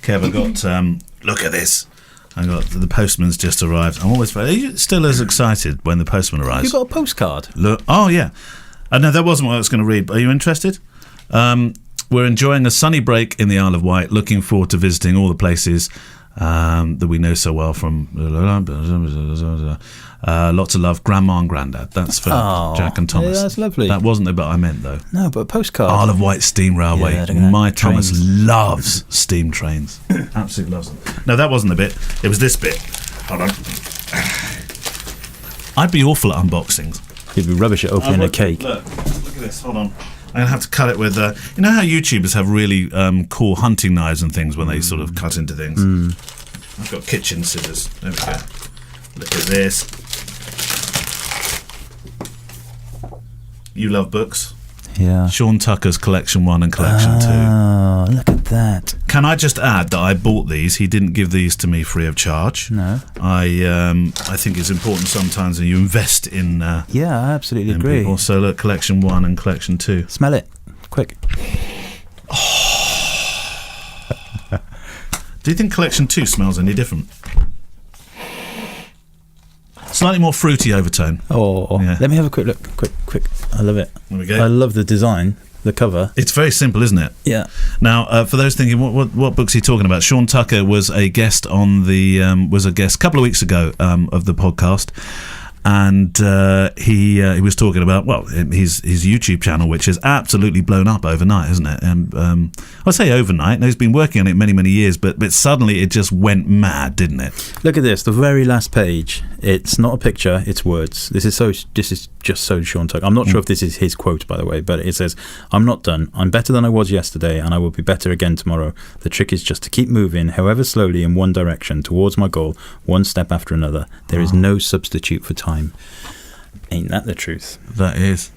Kev, I got, look at this. I got, the postman's just arrived. I'm always, are you still as excited when the postman arrives? You got a postcard? Look, oh yeah. No, that wasn't what I was going to read, but are you interested? We're enjoying a sunny break in the Isle of Wight, looking forward to visiting all the places that we know so well from lots of love, Grandma and Grandad. That's for Jack and Thomas. Yeah, that's lovely. That wasn't the bit I meant, though. No, but a postcard. Isle of Wight Steam Railway. Yeah, My trains. Thomas loves steam trains. Absolutely loves them. No, that wasn't the bit. It was this bit. Hold on. I'd be awful at unboxings. You'd be rubbish at opening a cake. Look at this. Hold on. I'm going to have to cut it with... you know how YouTubers have really cool hunting knives and things when they sort of cut into things? I've got kitchen scissors. There we go. Look at this. You love books? Yeah. Sean Tucker's Collection 1 and Collection 2. Oh, look at that. Can I just add that I bought these? He didn't give these to me free of charge. No. I think it's important sometimes that you invest in... Yeah, I absolutely in agree. people. So look, Collection 1 and Collection 2. Smell it. Quick. Do you think Collection 2 smells any different? Slightly more fruity overtone. Oh, yeah. Let me have a quick look. Quick. I love it. There we go. I love the design, the cover. It's very simple, isn't it? Yeah. Now, for those thinking, what book's he talking about? Sean Tucker was a guest on the a couple of weeks ago of the podcast, and he was talking about his YouTube channel, which has absolutely blown up overnight, hasn't it? And I say overnight. No, he's been working on it many years, but suddenly it just went mad, didn't it? Look at this. The very last page. It's not a picture. It's words. This is just so Sean Tucker. I'm not sure if this is his quote, by the way, but it says, "I'm not done. I'm better than I was yesterday, and I will be better again tomorrow. The trick is just to keep moving, however slowly, in one direction towards my goal, one step after another. There is no substitute for time." Ain't that the truth? That is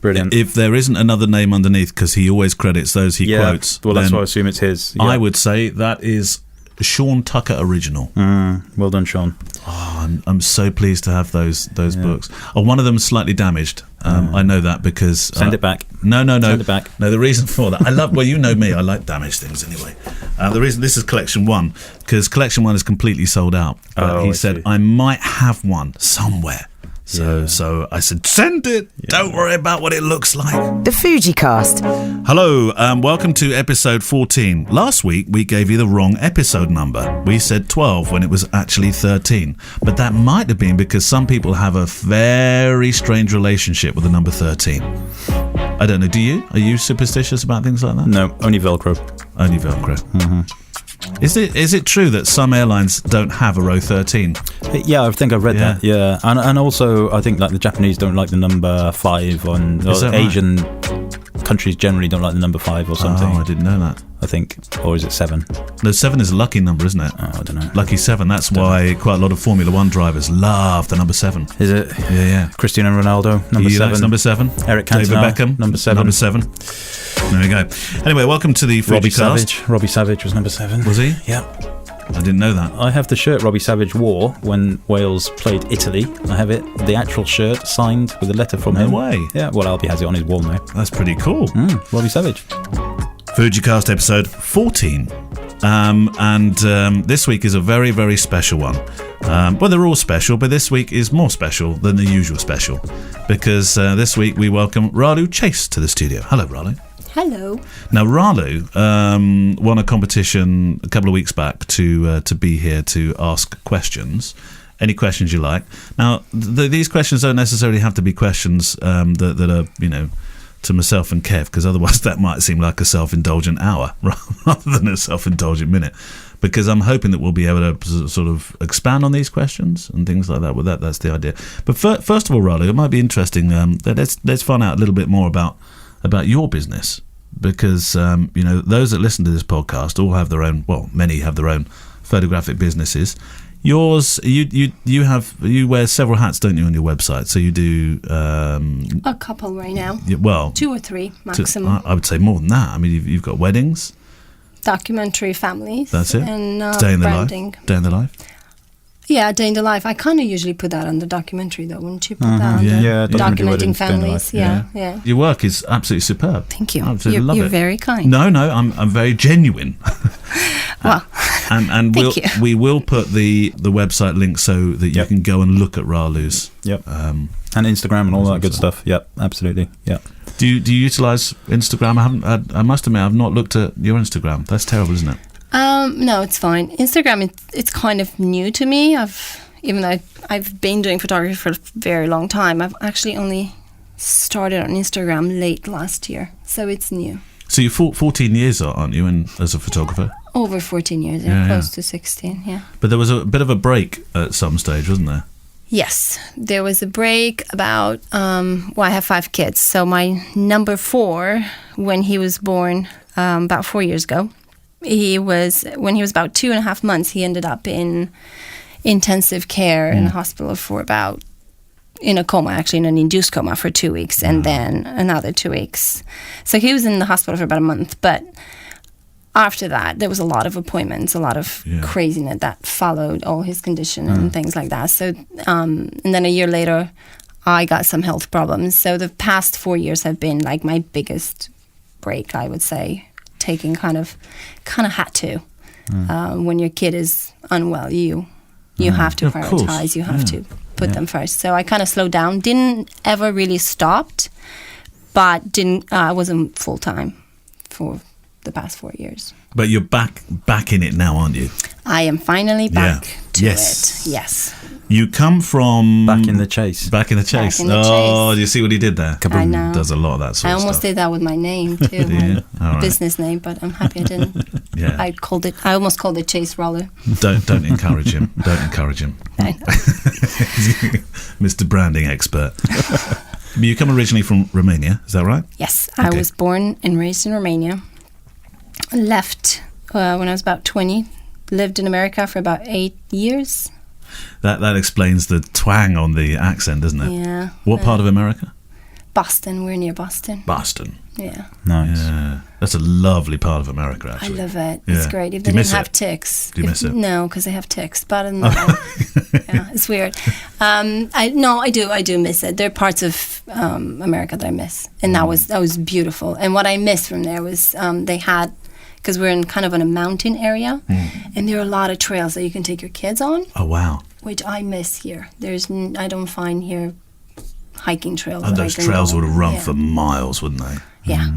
brilliant. If there isn't another name underneath, because he always credits those he quotes. Well, that's why I assume it's his. Yeah. I would say that is Sean Tucker original. Well done, Sean. Oh, I'm so pleased to have those books. Oh, one of them is slightly damaged. I know that because send it back. No. Send it back. No, the reason for that, I love. Well, you know me, I like damaged things anyway. The reason this is Collection 1 because Collection 1 is completely sold out. But he said I might have one somewhere. So I said, send it. Yeah. Don't worry about what it looks like. The FujiCast. Hello, welcome to episode 14. Last week, we gave you the wrong episode number. We said 12 when it was actually 13. But that might have been because some people have a very strange relationship with the number 13. I don't know, do you? Are you superstitious about things like that? No, only Velcro. Only Velcro. Mm-hmm. Is it true that some airlines don't have a row 13? Yeah, I think I've read that. Yeah, and also I think like the Japanese don't like the number 5, or Asian countries generally don't like the number 5 or something. Oh, I didn't know that. I think, or is it 7? No, 7 is a lucky number, isn't it? Oh, I don't know. Lucky 7. That's why quite a lot of Formula 1 drivers love the number 7. Is it? Yeah. Cristiano Ronaldo, number 7. Number 7. Eric Cantona, David Beckham, number 7. Number 7. There we go. Anyway, welcome to the FujiCast. Robbie Savage was number 7. Was he? Yeah. I didn't know that. I have the shirt Robbie Savage wore when Wales played Italy. I have it, the actual shirt, signed with a letter from him. No way. Yeah, well, Albie has it on his wall now. That's pretty cool. Robbie Savage. FujiCast episode 14. This week is a very, very special one. Well, they're all special, but this week is more special than the usual special because this week we welcome Ralu Chase to the studio. Hello, Ralu. Hello. Now, Ralu won a competition a couple of weeks back to be here to ask questions. Any questions you like. Now, these questions don't necessarily have to be questions that are, to myself and Kev, because otherwise that might seem like a self-indulgent hour rather than a self-indulgent minute. Because I'm hoping that we'll be able to sort of expand on these questions and things like that. Well, that's the idea. But first of all, Ralu, it might be interesting. Let's find out a little bit more about your business. Because those that listen to this podcast all have their own. Well, many have their own photographic businesses. Yours, you wear several hats, don't you, on your website? So you do a couple right now. Well, 2 or 3 maximum. I would say more than that. I mean, you've got weddings, documentary families. That's it. And Day in the branding. Life. Day in the life. Yeah, Day in the Life. I kind of usually put that on the documentary, though, wouldn't you? Put that on documenting families. Yeah. Your work is absolutely superb. Thank you. I absolutely love you're it. very kind. No, I'm very genuine. Well, And we will put the website link so that you can go and look at Ralu's. Yep. And Instagram and all that good stuff. Yep, absolutely. Yep. Do you utilize Instagram? I must admit, I've not looked at your Instagram. That's terrible, isn't it? No, it's fine. Instagram, it's kind of new to me. Even though I've been doing photography for a very long time, I've actually only started on Instagram late last year, so it's new. So you're 14 years, aren't you, as a photographer? Over 14 years, close to 16, yeah. But there was a bit of a break at some stage, wasn't there? Yes, there was a break about, I have 5 kids. So my number 4, when he was born about 4 years ago, when he was about 2.5 months, he ended up in intensive care in the hospital in a coma, actually, in an induced coma for 2 weeks, and then another 2 weeks. So he was in the hospital for about a month, but after that, there was a lot of appointments, a lot of craziness that followed all his condition and things like that. So, and then a year later, I got some health problems. So the past 4 years have been like my biggest break, I would say, taking kind of had to. When your kid is unwell, you have to prioritize, you have to put them first. So I kind of slowed down, didn't ever really stopped, but I wasn't full time for the past 4 years. But you're back in it now, aren't you? I am finally back to it. Yes. You come from... Back in the chase. Back in the chase. Do you see what he did there? I know. Does a lot of that sort of stuff. I almost did that with my name too, my business name, but I'm happy I didn't. I almost called it Chase Ralu. Don't encourage him. Don't encourage him. Mr. Branding expert. You come originally from Romania, is that right? Yes, I was born and raised in Romania. Left when I was about 20. Lived in America for about 8 years. That explains the twang on the accent, doesn't it? Yeah. What part of America? Boston. We're near Boston. Boston. Yeah. Nice. Yeah. That's a lovely part of America, actually. I love it. It's great. If they didn't have ticks. Do you miss it? No, because they have ticks. But yeah, it's weird. I do miss it. There are parts of America that I miss, and that was beautiful. And what I missed from there was they had, because we're in kind of in a mountain area, and there are a lot of trails that you can take your kids on. Oh wow! Which I miss here. I don't find here hiking trails. And those trails would have run for miles, wouldn't they? Yeah.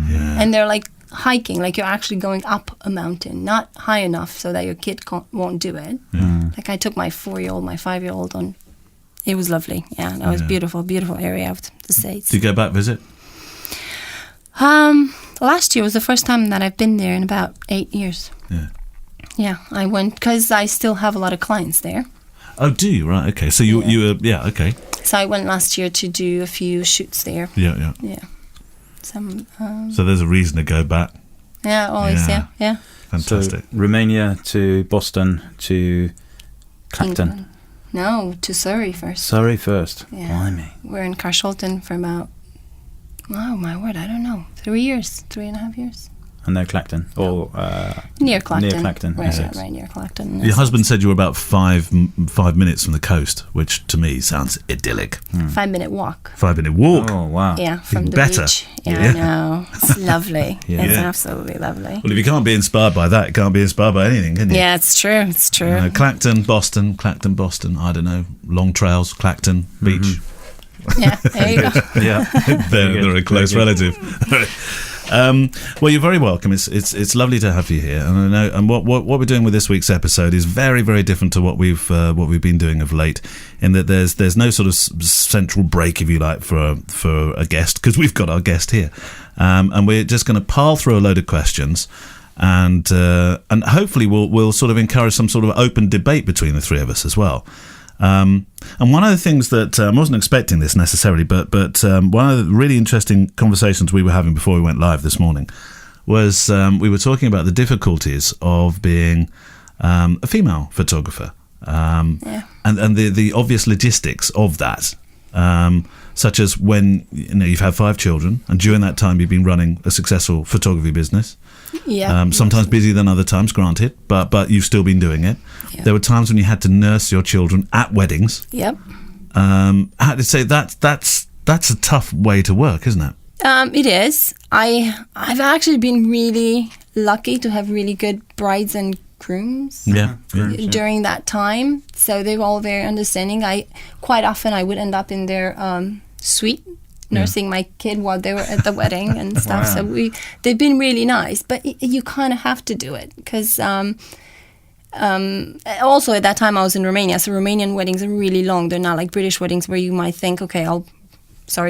And they're like hiking, like you're actually going up a mountain, not high enough so that your kid won't do it. Like I took my 4-year-old, my 5-year-old on. It was lovely. Yeah, that was beautiful, beautiful area of the States. Did you go back visit? Last year was the first time that I've been there in about 8 years. Yeah, I went because I still have a lot of clients there. Oh, do you? Right, okay. So you were, okay. So I went last year to do a few shoots there. Yeah. So there's a reason to go back. Yeah, always, yeah. Fantastic. So Romania to Boston to Clacton. England. No, to Surrey first. Surrey first. Yeah. Blimey. We're in Carshalton for about, oh my word, I don't know, 3.5 years. And no Clacton? Or near Clacton. Near Clacton. Right near Clacton. Your husband said you were about 5 minutes from the coast, which to me sounds idyllic. 5-minute walk. 5-minute walk. Oh, wow. Yeah, from Even the better. beach. Yeah, I know. It's lovely. It's absolutely lovely. Well, if you can't be inspired by that, you can't be inspired by anything, can you? Yeah, it's true. It's true. Clacton, Boston, I don't know, long trails, Clacton, beach. Yeah, there you go. Yeah. They're a close relative. Well, you're very welcome. It's lovely to have you here, and I know. And what we're doing with this week's episode is very, very different to what we've been doing of late. In that there's no sort of central break, if you like, for a guest, because we've got our guest here, and we're just going to pile through a load of questions, and hopefully we'll sort of encourage some sort of open debate between the three of us as well. And one of the things that I wasn't expecting this necessarily, but one of the really interesting conversations we were having before we went live this morning was we were talking about the difficulties of being a female photographer, and the obvious logistics of that, such as when you've had 5 children and during that time you've been running a successful photography business. Yeah. Sometimes busier than other times, granted, but you've still been doing it. Yeah. There were times when you had to nurse your children at weddings. Yep. I had to say that's a tough way to work, isn't it? It is. I've actually been really lucky to have really good brides and grooms Yeah. during that time. So they were all very understanding. Quite often I would end up in their suite nursing my kid while they were at the wedding and stuff. Wow. So they've been really nice, but you kind of have to do it because also at that time I was in Romania. So Romanian weddings are really long. They're not like British weddings where you might think, okay,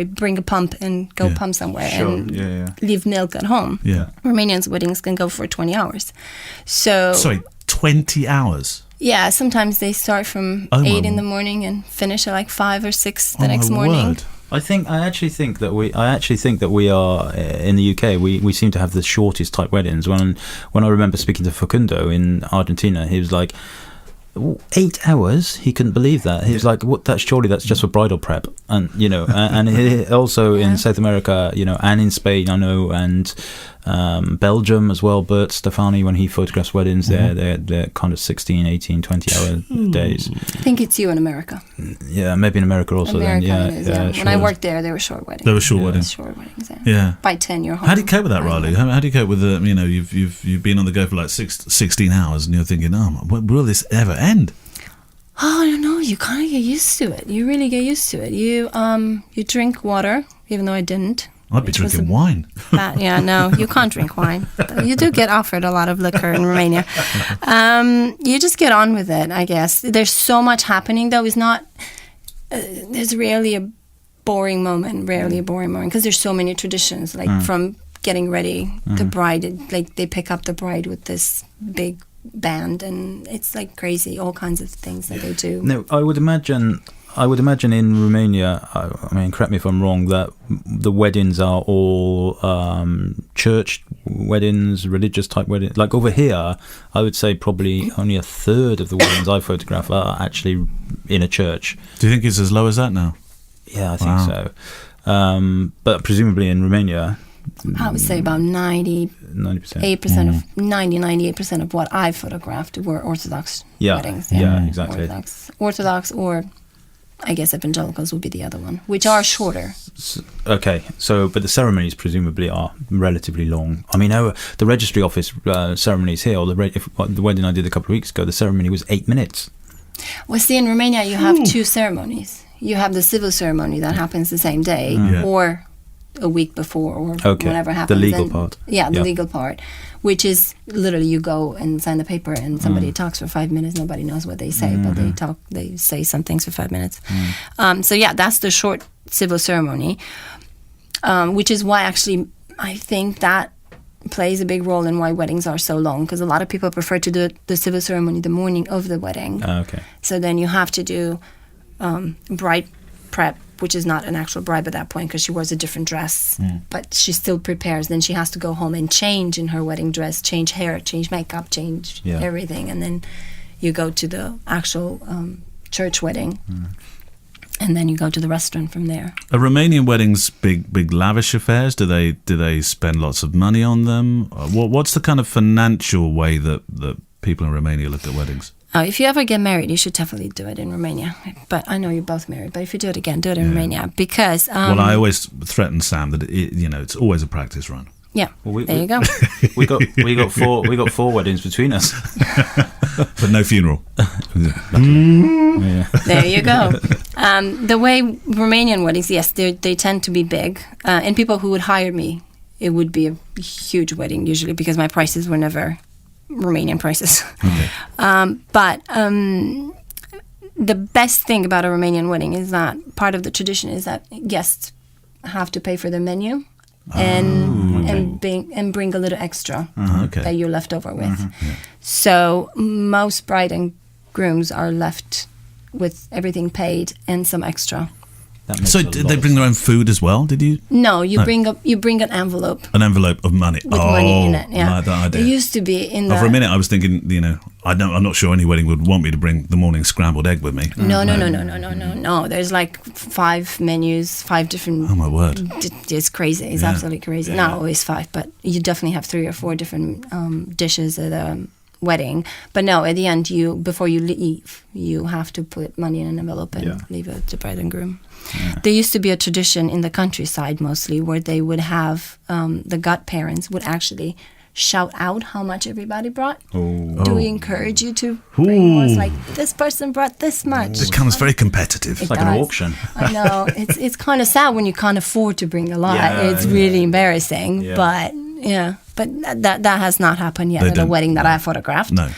bring a pump and go pump somewhere and leave milk at home. Yeah. Romanians' weddings can go for 20 hours. So Sorry, 20 hours? yeah, sometimes they start from 8 in the morning and finish at like 5 or 6 the next morning. Word. I actually think that we are in the UK. We seem to have the shortest type weddings. When I remember speaking to Facundo in Argentina, he was like, 8 hours. He couldn't believe that. He was like, "What? That's just for bridal prep." And and he also in South America, and in Spain, I know, and Belgium as well. Bert Stefani, when he photographs weddings, they're kind of 16, 18, 20 hour days. I think it's you in America. Yeah, maybe in America also. America then, it is, yeah. When I worked there, they were short weddings. They were short weddings. Short weddings. Yeah. By 10, you're home. How do you cope with that, Ralu? How do you cope with the? You've been on the go for like 16 hours, and you're thinking, will this ever end? Oh, I don't know. You kind of get used to it. You really get used to it. You drink water, even though I didn't. I'd be drinking wine. No, you can't drink wine. You do get offered a lot of liquor in Romania. You just get on with it, I guess. There's so much happening, though. It's not. There's rarely a boring moment. Because there's so many traditions, like from getting ready, the bride, like they pick up the bride with this big band, and it's like crazy, all kinds of things that they do. No, I would imagine in Romania, I mean, correct me if I'm wrong, that the weddings are all church weddings, religious type weddings. Like over here, I would say probably only a third of the weddings I photograph are actually in a church. Do you think it's as low as that now? Yeah, I think so. But presumably in Romania, I would say about 98% of 98% of what I photographed were Orthodox weddings. Yeah, exactly. Orthodox, or I guess evangelicals would be the other one, which are shorter. Okay, but the ceremonies presumably are relatively long. I mean, the registry office ceremonies here, or the wedding I did a couple of weeks ago, the ceremony was 8 minutes. Well, see, in Romania you have two ceremonies. You have the civil ceremony that happens the same day, or a week before, or whenever happens. The legal part. Yeah, the legal part, which is literally you go and sign the paper and somebody talks for 5 minutes. Nobody knows what they say, but they say some things for 5 minutes. So yeah, that's the short civil ceremony, which is why actually I think that plays a big role in why weddings are so long, because a lot of people prefer to do the civil ceremony the morning of the wedding. Okay. So then you have to do bride prep, which is not an actual bride at that point because she wears a different dress, but she still prepares. Then she has to go home and change in her wedding dress, change hair, change makeup, change everything, and then you go to the actual church wedding, and then you go to the restaurant from there. Are Romanian weddings big lavish affairs? Do they spend lots of money on them? What's the kind of financial way that people in Romania look at weddings? If you ever get married, you should definitely do it in Romania. But I know you're both married. But if you do it again, do it in Romania, because. Well, I always threaten Sam that it's always a practice run. Yeah, well, there you go. we got four weddings between us, but no funeral. There you go. The way Romanian weddings, yes, they tend to be big, and people who would hire me, it would be a huge wedding usually because my prices were never Romanian prices. Okay. But the best thing about a Romanian wedding is that part of the tradition is that guests have to pay for the menu and bring a little extra that you're left over with. Yeah. So most bride and grooms are left with everything paid and some extra. So did they bring their own food as well? Did you? No, you bring an envelope. An envelope of money. With money in it. Yeah, like that idea. It used to be in the. For a minute, I was thinking, I'm not sure any wedding would want me to bring the morning scrambled egg with me. No. There's like 5 menus, 5 different. Oh my word! It's crazy. It's absolutely crazy. Not always 5, but you definitely have 3 or 4 different dishes at a wedding. But no, at the end, before you leave, you have to put money in an envelope and leave it to bride and groom. Yeah. There used to be a tradition in the countryside mostly where they would have the godparents would actually shout out how much everybody brought? Oh. Do we encourage you to bring more? It's like, this person brought this much. It becomes very competitive. It's like an auction. I know. It's kind of sad when you can't afford to bring a lot. It's really embarrassing. Yeah. But that has not happened yet at a wedding that I photographed. No.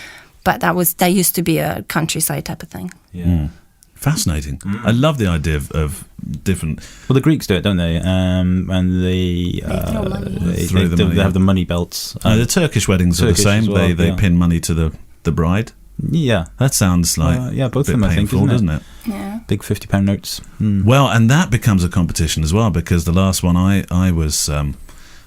But that used to be a countryside type of thing. Yeah. Fascinating. I love the idea of different. Well, the Greeks do it, don't they? And they throw money. they have the money belts. The Turkish weddings are the Turkish same. as well, They pin money to the bride. Yeah. That sounds like both a of bit them, I think, painful, doesn't doesn't it? Yeah. Big £50 notes. Mm. Well, and that becomes a competition as well, because the last one I was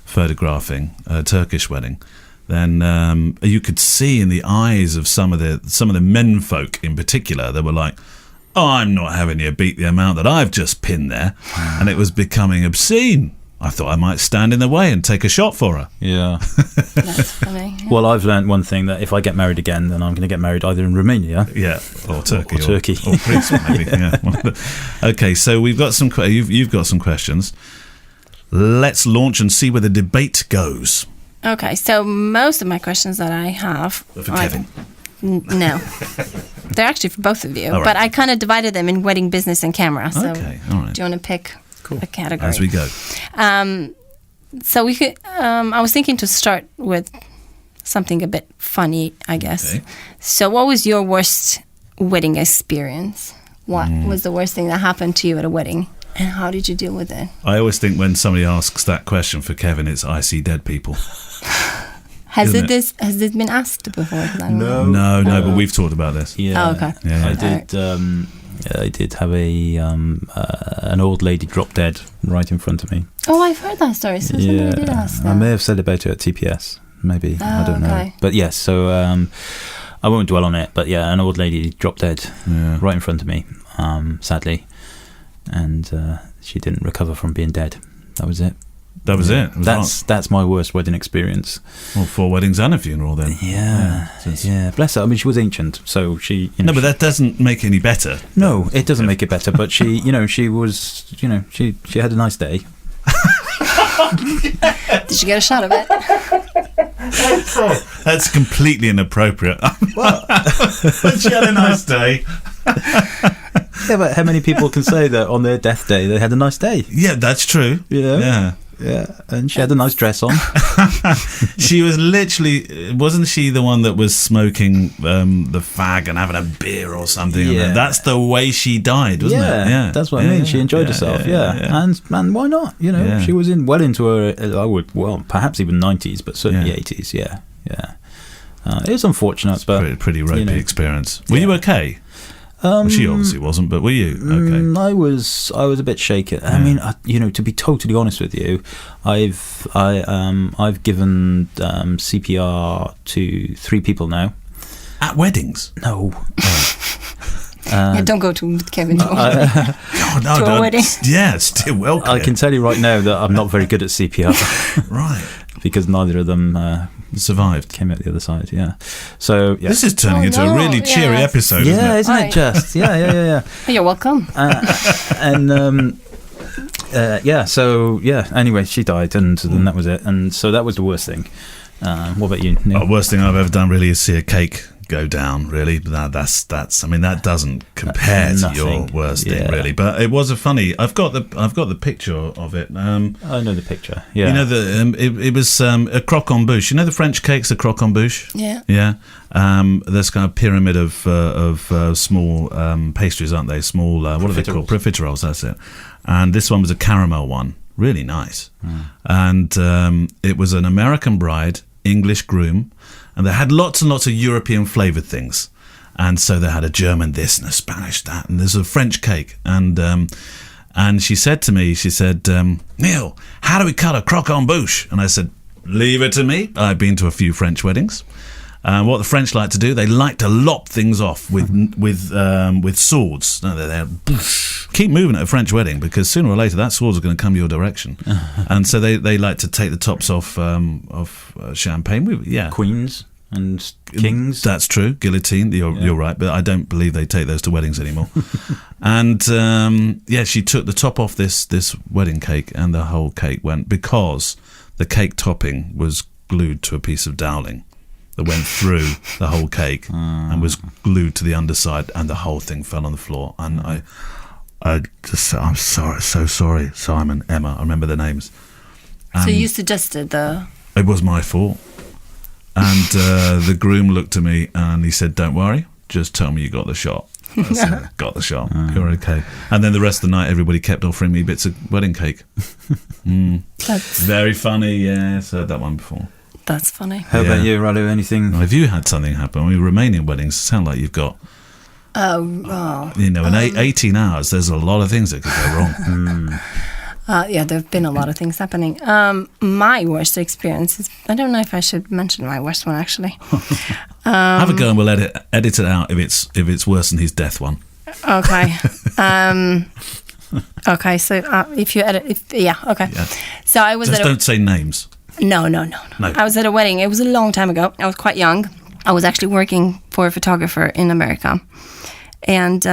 photographing, a Turkish wedding, then you could see in the eyes of some of the menfolk in particular, they were like, "Oh, I'm not having you beat the amount that I've just pinned there," and it was becoming obscene. I thought I might stand in the way and take a shot for her. Yeah. That's funny. Yeah. Well, I've learned one thing, that if I get married again, then I'm going to get married either in Romania, or Turkey, or Turkey, or Greece, maybe. Yeah. Okay, so we've got some. You've got some questions. Let's launch and see where the debate goes. Okay, so most of my questions that I have For Kevin. No. They're actually for both of you. All right. But I kind of divided them in wedding business and camera. So Okay, all right. do you want to pick a category? As we go. So we could. I was thinking to start with something a bit funny, I guess. Okay. So what was your worst wedding experience? What was the worst thing that happened to you at a wedding? And how did you deal with it? I always think when somebody asks that question for Kevin, it's "I see dead people." Has Isn't has this been asked before? 'Cause I don't know. No, but we've talked about this. Yeah. Oh, okay. Yeah. I did have an old lady drop dead right in front of me. Oh, I've heard that story. So somebody did ask that. I may have said about it at TPS, maybe. I don't know. Okay. But yes, so I won't dwell on it. But yeah, an old lady dropped dead right in front of me, sadly, and she didn't recover from being dead. That was it. That was it. It was That's my worst wedding experience. well, 4 weddings and a funeral then. Yeah. Bless her. I mean, she was ancient, so she. No, but that doesn't make it any better. No, it doesn't make it better. But she, she was, she had a nice day. Did you get a shot of it? That's completely inappropriate. But she had a nice day. Yeah, but how many people can say that on their death day they had a nice day? Yeah, that's true. Yeah, and she had a nice dress on. She was literally, wasn't she the one that was smoking the fag and having a beer or something? Yeah. And that's the way she died, wasn't it? Yeah, that's what I mean. She enjoyed herself. And why not? She was into her, perhaps even 90s, but certainly 80s. Yeah. It was unfortunate, but pretty ropey experience. Were you okay? Well, she obviously wasn't, but were you okay? I was a bit shaken. I mean, to be totally honest with you, I've given CPR to 3 people now. At weddings? No. Don't go to Kevin. No, to a wedding. Yeah, still welcome. I can tell you right now that I'm not very good at CPR. Right. Because neither of them survived. Came out the other side, yeah. So yeah. This is turning into a really cheery episode, isn't it? It just? Yeah. You're welcome. Anyway, she died, and then that was it. And so that was the worst thing. What about you, Neil? The worst thing I've ever done really is see a cake go down, really. That's I mean, that doesn't compare to your worst thing, really. But it was a funny. I've got the picture of it. I know the picture. Yeah, you know it was a croque en bouche. You know the French cakes, a croque en bouche. Yeah. There's kind of pyramid of small pastries, aren't they? Small what are they called? Profiteroles. That's it. And this one was a caramel one, really nice. And it was an American bride, English groom. And they had lots and lots of European flavoured things. And so they had a German this and a Spanish that. And there's a French cake. And she said to me, Neil, how do we cut a croque en bouche? And I said, leave it to me. I've been to a few French weddings. What the French like to do, they like to lop things off with swords. No, they're keep moving at a French wedding, because sooner or later that sword's going to come your direction. And so they like to take the tops off champagne. Queens and kings. That's true. Guillotine. You're right, but I don't believe they take those to weddings anymore. And she took the top off this wedding cake, and the whole cake went, because the cake topping was glued to a piece of doweling that went through the whole cake and was glued to the underside, and the whole thing fell on the floor. And I'm sorry, so sorry, Simon, Emma, I remember their names. So you suggested It was my fault. And the groom looked at me and he said, "Don't worry, just tell me you got the shot." I said, "Got the shot, you're okay." And then the rest of the night, everybody kept offering me bits of wedding cake. That's Very funny, yes, heard that one before. That's funny. How about you, Ralu? Anything? Have you had something happen? I mean, Romanian weddings sound like you've got, in 18 hours, there's a lot of things that could go wrong. Yeah, there have been a lot of things happening. My worst experience is, I don't know if I should mention my worst one, actually. Have a go and we'll edit it out if it's worse than his death one. Okay. Okay, so if you edit, okay. Yeah. So I was Just don't say names. No. No. I was at a wedding. It was a long time ago. I was quite young. I was actually working for a photographer in America. And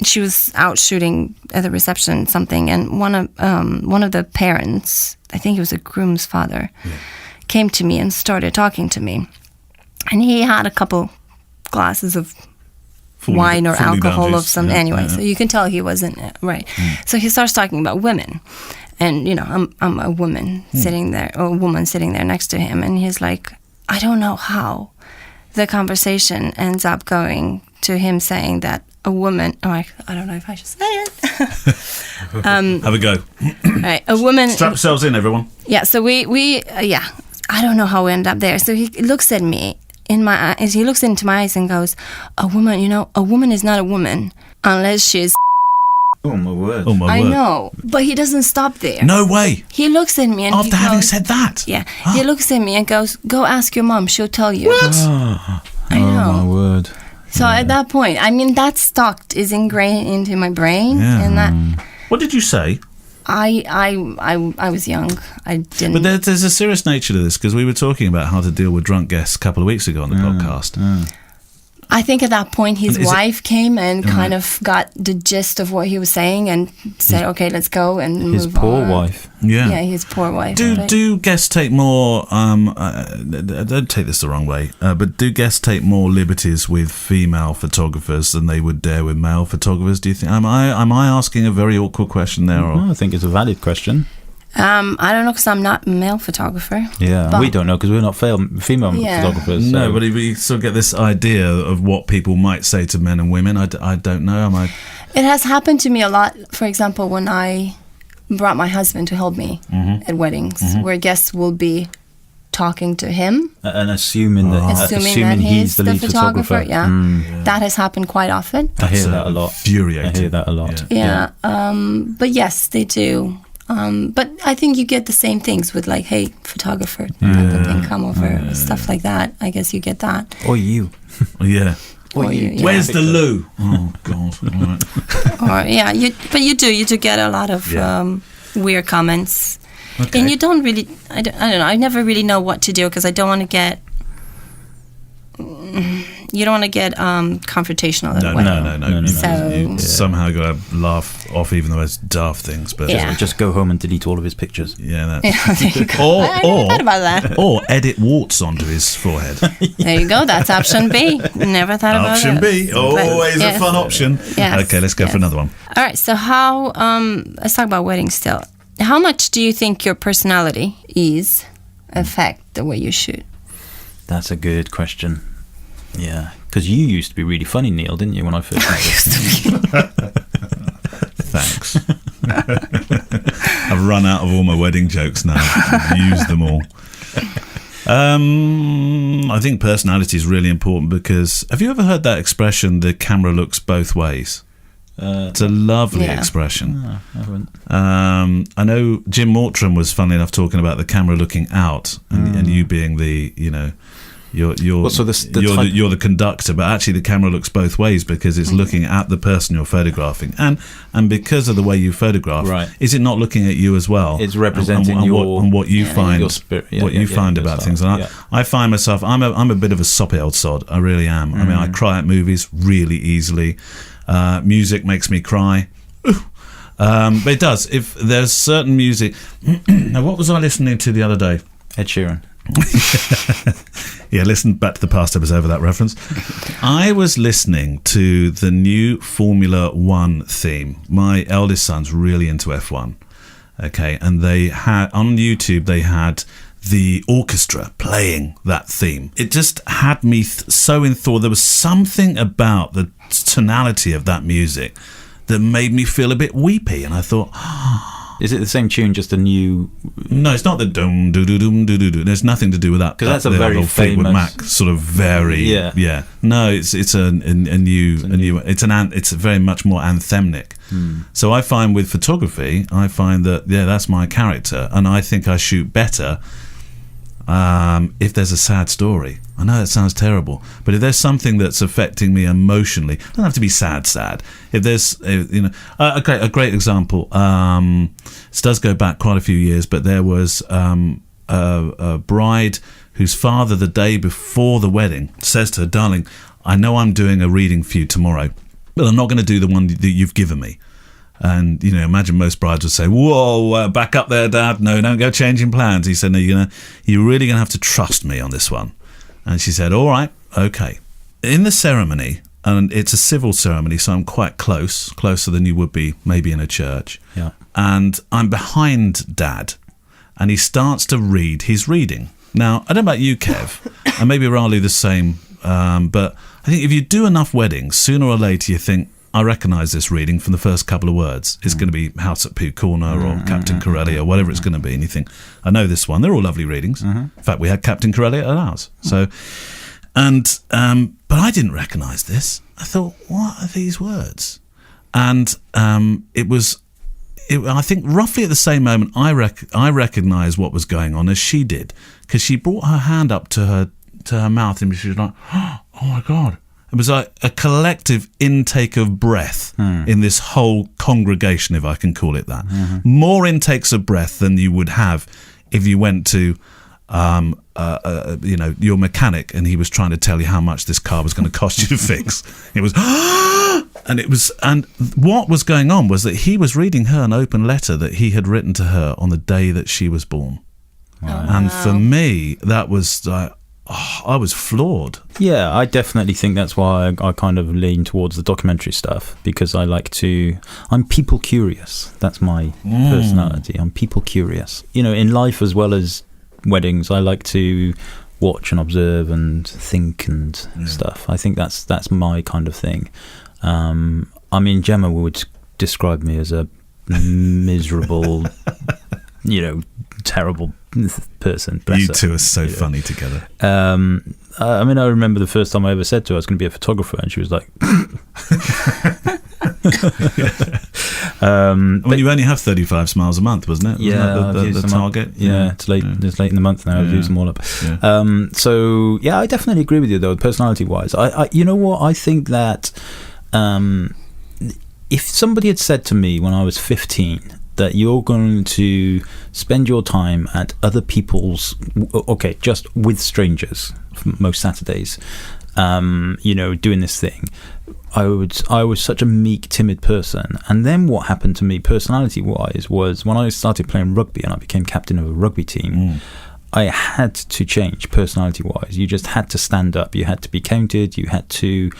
she was out shooting at the reception something, and one of the parents, I think it was a groom's father, came to me and started talking to me. And he had a couple glasses of wine or alcohol of some anyway. So you can tell he wasn't right. So he starts talking about women. And, I'm a woman sitting there, or a woman sitting there next to him. And he's like, I don't know how the conversation ends up going to him saying that a woman, I don't know if I should say it. Have a go. Right, a woman. Strap yourselves in, everyone. Yeah, so we I don't know how we ended up there. So he looks at me in my eyes, he looks into my eyes and goes, a woman is not a woman unless she's. Oh my word! I know, but he doesn't stop there. No way. He looks at me and after having said that. Yeah, he looks at me and goes, "Go ask your mom; she'll tell you." What? I know. Oh my word! So at that point, I mean, that is ingrained into my brain, and that. What did you say? I was young. I didn't. But there's a serious nature to this, because we were talking about how to deal with drunk guests a couple of weeks ago on the podcast. I think at that point his wife came and kind of got the gist of what he was saying and said, "Okay, let's go," and his move poor on. wife. Yeah, his poor wife. Do guests take more? Don't take this the wrong way, but do guests take more liberties with female photographers than they would dare with male photographers? Do you think? Am I asking a very awkward question there? Or? No, I think it's a valid question. I don't know, because I'm not a male photographer. Yeah, we don't know because we're not female photographers. So. No, but we sort of get this idea of what people might say to men and women. I don't know. It has happened to me a lot. For example, when I brought my husband to help me at weddings, where guests will be talking to him and assuming that he's the lead photographer. Yeah, that has happened quite often. I hear that a lot. Infuriating. I hear that a lot. Yeah. But yes, they do. But I think you get the same things with like, hey, photographer, type of thing, come over, stuff like that. I guess you get that. Or you. Yeah. Or you. Yeah. Where's the loo? Oh God. Right. Or you do get a lot of weird comments, and you don't really. I don't know. I never really know what to do because I don't want to get. You don't want to get confrontational. No. So you somehow got to laugh off even the most daft things, but just go home and delete all of his pictures. Yeah, there you go. I never thought about that. Or edit warts onto his forehead. There you go. That's option B. Never thought about Option B, always a fun option. Yes, okay, let's go for another one. All right. So how? Let's talk about weddings still. How much do you think your personality affect the way you shoot? That's a good question. Yeah, because you used to be really funny, Neil, didn't you, when I first met you? Thanks. I've run out of all my wedding jokes now. I've used them all. I think personality is really important because... Have you ever heard that expression, the camera looks both ways? It's a lovely expression. No, I haven't. I know Jim Mortram was, funnily enough, talking about the camera looking out and you being the, You're the conductor, but actually the camera looks both ways because it's looking at the person you're photographing, and because of the way you photograph, is it not looking at you as well? It's representing what you find, your spirit, find about things. And I find myself, I'm a bit of a soppy old sod. I really am. I mean, I cry at movies really easily. Music makes me cry. But it does. If there's certain music. Now, what was I listening to the other day? Ed Sheeran. Yeah, listen back to the past episode for that reference. I was listening to the new Formula One theme. My eldest son's really into F1. Okay, and they had on YouTube they had the orchestra playing that theme. It just had me so enthralled. There was something about the tonality of that music that made me feel a bit weepy, and I thought, is it the same tune, just a new? No, it's not the dum doo doo dum doo doo doo. There's nothing to do with that. Because that's a very Fleetwood famous Mac sort of very yeah. No, it's a new. It's very much more anthemic. So I find with photography, that's my character, and I think I shoot better if there's a sad story. I know that sounds terrible, but if there's something that's affecting me emotionally, it doesn't have to be sad. If there's, a great example, this does go back quite a few years, but there was a bride whose father, the day before the wedding, says to her, "Darling, I know I'm doing a reading for you tomorrow, but I'm not going to do the one that you've given me." And, imagine most brides would say, "Whoa, back up there, Dad. No, don't go changing plans." He said, "No, you're really going to have to trust me on this one." And she said, "All right, okay." In the ceremony, and it's a civil ceremony, so I'm quite closer than you would be maybe in a church. Yeah. And I'm behind Dad, and he starts to read his reading. Now, I don't know about you, Kev, and maybe Ralu the same, but I think if you do enough weddings, sooner or later you think, I recognise this reading from the first couple of words. It's going to be House at Pew Corner or Captain Corelli or whatever it's going to be. And you think, I know this one. They're all lovely readings. In fact, we had Captain Corelli at ours. So, but I didn't recognise this. I thought, what are these words? And I think roughly at the same moment, I recognised what was going on as she did, because she brought her hand up to her mouth and she was like, "Oh my God." It was like a collective intake of breath in this whole congregation, if I can call it that. More intakes of breath than you would have if you went to, your mechanic and he was trying to tell you how much this car was going to cost you to fix. It was, and what was going on was that he was reading her an open letter that he had written to her on the day that she was born. Wow. And for me, that was like, I was floored. Yeah, I definitely think that's why I kind of lean towards the documentary stuff, because I'm people curious. That's my personality. I'm people curious. In life as well as weddings, I like to watch and observe and think and stuff. I think that's my kind of thing. Gemma would describe me as a miserable, terrible person. You two are so funny together. I remember the first time I ever said to her I was going to be a photographer, and she was like, you only have 35 smiles a month, wasn't it? Wasn't that the target? It's late in the month now. I've used them all up. I definitely agree with you though, personality wise. I you know what, I think that if somebody had said to me when I was 15 that you're going to spend your time at other people's, just with strangers most Saturdays, doing this thing, I was such a meek, timid person. And then what happened to me personality-wise was when I started playing rugby and I became captain of a rugby team, I had to change personality-wise. You just had to stand up. You had to be counted. You had to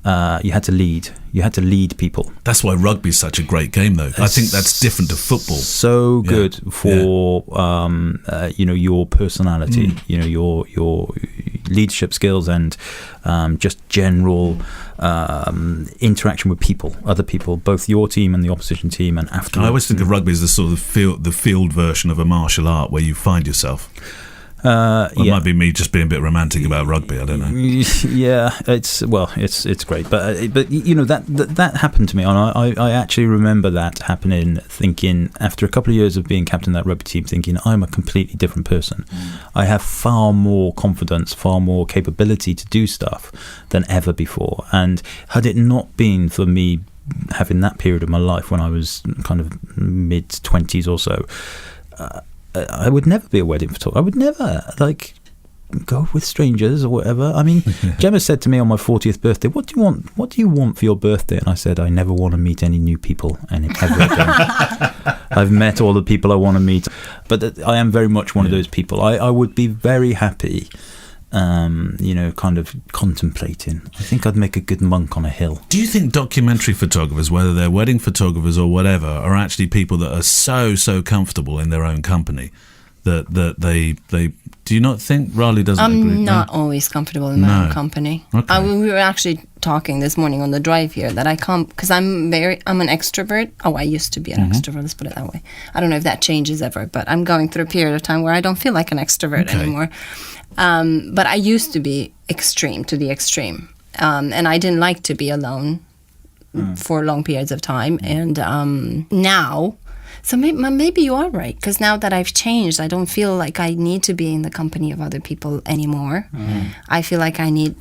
lead. You had to lead people. That's why rugby is such a great game, though. I think that's different to football. So good for your personality, your leadership skills, and just general interaction with people, other people, both your team and the opposition team, and afterwards. I always think of rugby as the sort of field version of a martial art where you find yourself. It might be me just being a bit romantic about rugby. I don't know. Yeah, it's great, but that happened to me, and I actually remember that happening. Thinking after a couple of years of being captain of that rugby team, thinking I'm a completely different person. I have far more confidence, far more capability to do stuff than ever before. And had it not been for me having that period of my life when I was kind of mid-20s or so, I would never be a wedding photographer. I would never, go with strangers or whatever. I mean, Gemma said to me on my 40th birthday, what do you want for your birthday? And I said, I never want to meet any new people ever again. I've met all the people I want to meet, but I am very much one of those people. I would be very happy, kind of contemplating. I think I'd make a good monk on a hill. Do you think documentary photographers, whether they're wedding photographers or whatever, are actually people that are so comfortable in their own company that they do you not think? Ralu doesn't agree? I'm not always comfortable in my own company. Okay. We were actually talking this morning on the drive here that I come because I'm an extrovert. Oh, I used to be an extrovert. Let's put it that way. I don't know if that changes ever, but I'm going through a period of time where I don't feel like an extrovert anymore. But I used to be to the extreme, and I didn't like to be alone for long periods of time. And now. So maybe you are right, because now that I've changed, I don't feel like I need to be in the company of other people anymore. I feel like I need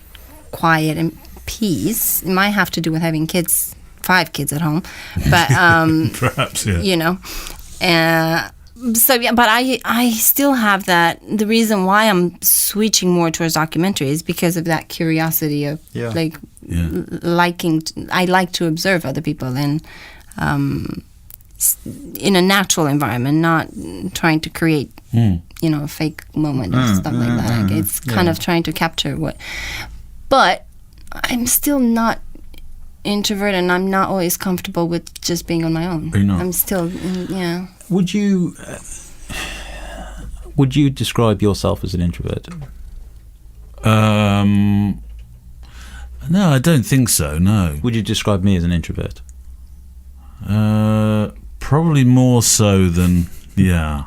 quiet and peace. It might have to do with having 5 kids at home, but perhaps, yeah. you know. But I still have that. The reason why I'm switching more towards documentary is because of that curiosity of liking. I like to observe other people and. In a natural environment, not trying to create, a fake moment or stuff like that. It's kind of trying to capture what. But I'm still not introverted, and I'm not always comfortable with just being on my own. Are you not? I'm still, Would you describe yourself as an introvert? No, I don't think so. No. Would you describe me as an introvert? Probably more so than Gemma.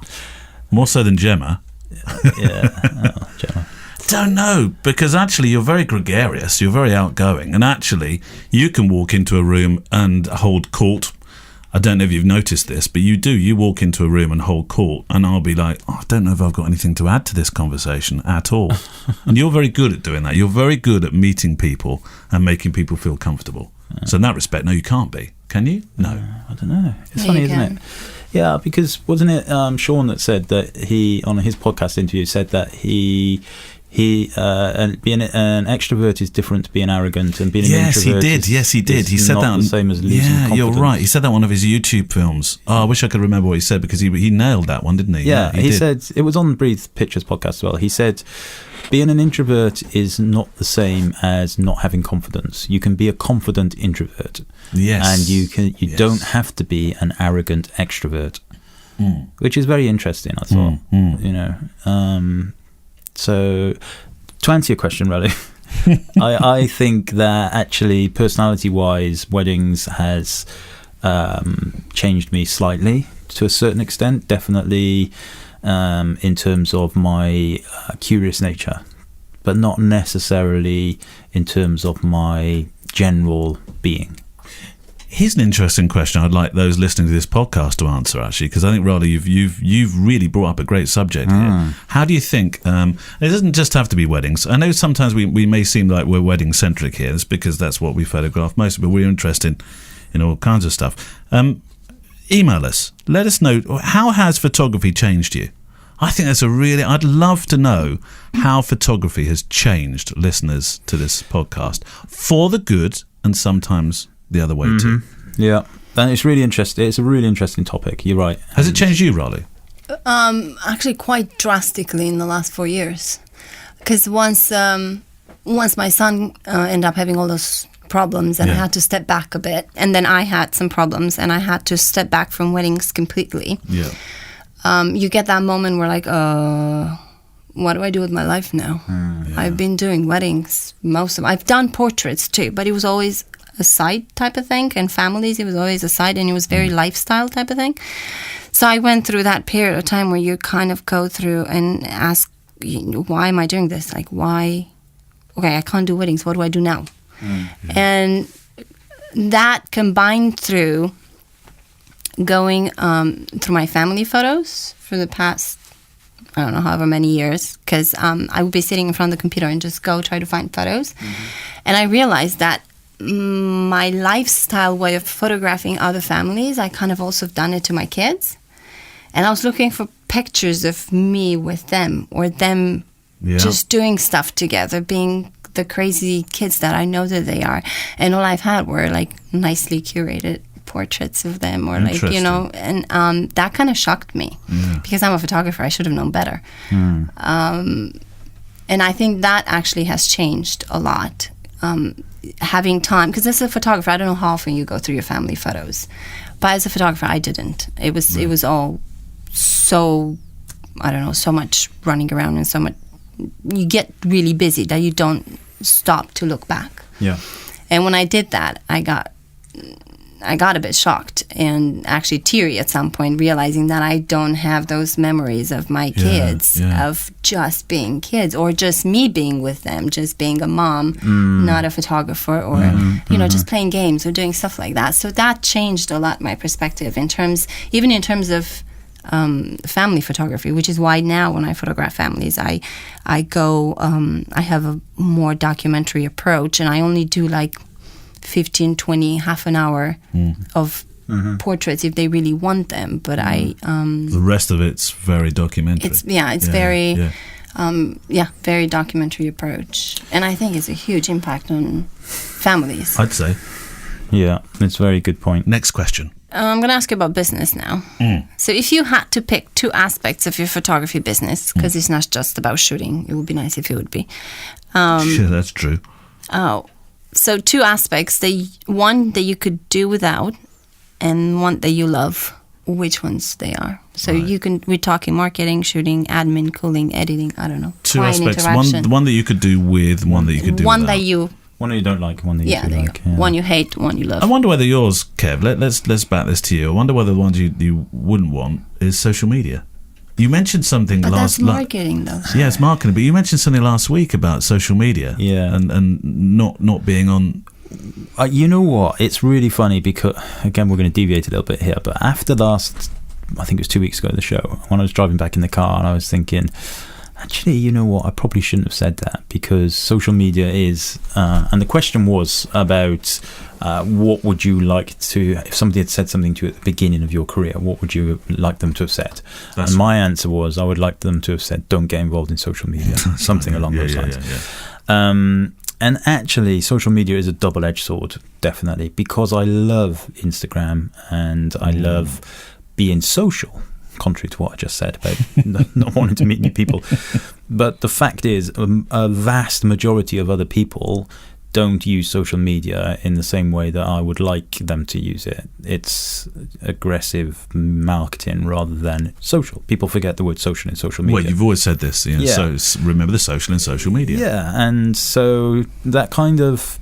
Gemma. Don't know, because actually you're very gregarious, you're very outgoing, and actually you can walk into a room and hold court. I don't know if you've noticed this, but you walk into a room and hold court, and I'll be like, I don't know if I've got anything to add to this conversation at all. And you're very good at doing that. You're very good at meeting people and making people feel comfortable. So in that respect, no, you can't be. Can you? No. I don't know. It's funny, isn't it? Yeah, because wasn't it Sean that said that he, on his podcast interview, said that he being an extrovert is different to being arrogant, and being an introvert Yes, he did. He said not that the same as losing confidence. You're right. He said that on one of his YouTube films. Oh, I wish I could remember what he said, because he nailed that one, didn't he? Yeah, he said, it was on Breathe Pictures podcast as well. He said, being an introvert is not the same as not having confidence. You can be a confident introvert. Yes. And you don't have to be an arrogant extrovert. Which is very interesting, I thought. So, to answer your question, Ralu, I think that actually, personality-wise, weddings has changed me slightly to a certain extent. Definitely in terms of my curious nature, but not necessarily in terms of my general being. Here's an interesting question I'd like those listening to this podcast to answer, actually, because I think, Ralu, you've really brought up a great subject here. How do you think, it doesn't just have to be weddings. I know sometimes we may seem like we're wedding-centric here. It's because that's what we photograph most, but we're interested in all kinds of stuff. Email us. Let us know, how has photography changed you? I think I'd love to know how photography has changed listeners to this podcast, for the good and sometimes the other way too. Yeah, and it's really interesting. It's a really interesting topic. You're right. Has it changed you, Ralu? Actually, quite drastically in the last 4 years, because once my son ended up having all those problems, and I had to step back a bit, and then I had some problems, and I had to step back from weddings completely. Yeah. You get that moment where, like, what do I do with my life now? I've been doing weddings I've done portraits too, but it was always a side type of thing, and families, it was always a side, and it was very lifestyle type of thing. So I went through that period of time where you kind of go through and ask, why am I doing this? Like, why? Okay, I can't do weddings. What do I do now? And that combined through going through my family photos for the past, I don't know, however many years, because I would be sitting in front of the computer and just go try to find photos. And I realized that my lifestyle way of photographing other families, I kind of also done it to my kids. And I was looking for pictures of me with them, or them just doing stuff together, being the crazy kids that I know that they are. And all I've had were like nicely curated portraits of them, or like, you know, and that kind of shocked me because I'm a photographer. I should have known better. And I think that actually has changed a lot. Having time, because as a photographer, I don't know how often you go through your family photos, but as a photographer, I didn't. It was all so, I don't know, so much running around and so much. You get really busy that you don't stop to look back. Yeah. And when I did that, I got a bit shocked and actually teary at some point, realizing that I don't have those memories of my kids, of just being kids, or just me being with them, just being a mom, not a photographer, or, you know, just playing games or doing stuff like that. So that changed a lot my perspective even in terms of family photography, which is why now when I photograph families, I have a more documentary approach, and I only do like 15, 20, half an hour of portraits if they really want them. But the rest of it's very documentary. Very documentary approach, and I think it's a huge impact on families. I'd say. Yeah, it's a very good point. Next question. I'm going to ask you about business now. So if you had to pick two aspects of your photography business, because it's not just about shooting, it would be nice if it would be. Sure, that's true. So two aspects, one that you could do without and one that you love, which ones they are. So we're talking marketing, shooting, admin, cooling, editing, I don't know. Two aspects, one that you could do with, one that you could do one without. One that you don't like, one that you do like. Yeah. One you hate, one you love. I wonder whether yours, Kev, let's back this to you. I wonder whether the ones you wouldn't want is social media. You mentioned something but last... that's marketing, though. Yeah, it's marketing. But you mentioned something last week about social media. Yeah. And not being on... You know what? It's really funny because, again, we're going to deviate a little bit here, but after last, I think it was 2 weeks ago, the show, when I was driving back in the car and I was thinking... Actually, you know what? I probably shouldn't have said that because social media is... and the question was about what would you like to... If somebody had said something to you at the beginning of your career, what would you like them to have said? And my answer was, I would like them to have said, don't get involved in social media. Something along those lines. And actually, social media is a double-edged sword, definitely, because I love Instagram and I love being social. Contrary to what I just said about not wanting to meet new people. But the fact is, a vast majority of other people don't use social media in the same way that I would like them to use it. It's aggressive marketing rather than social. People forget the word social in social media. Well, you've always said this. You know, so remember the social in social media. Yeah, and so that kind of...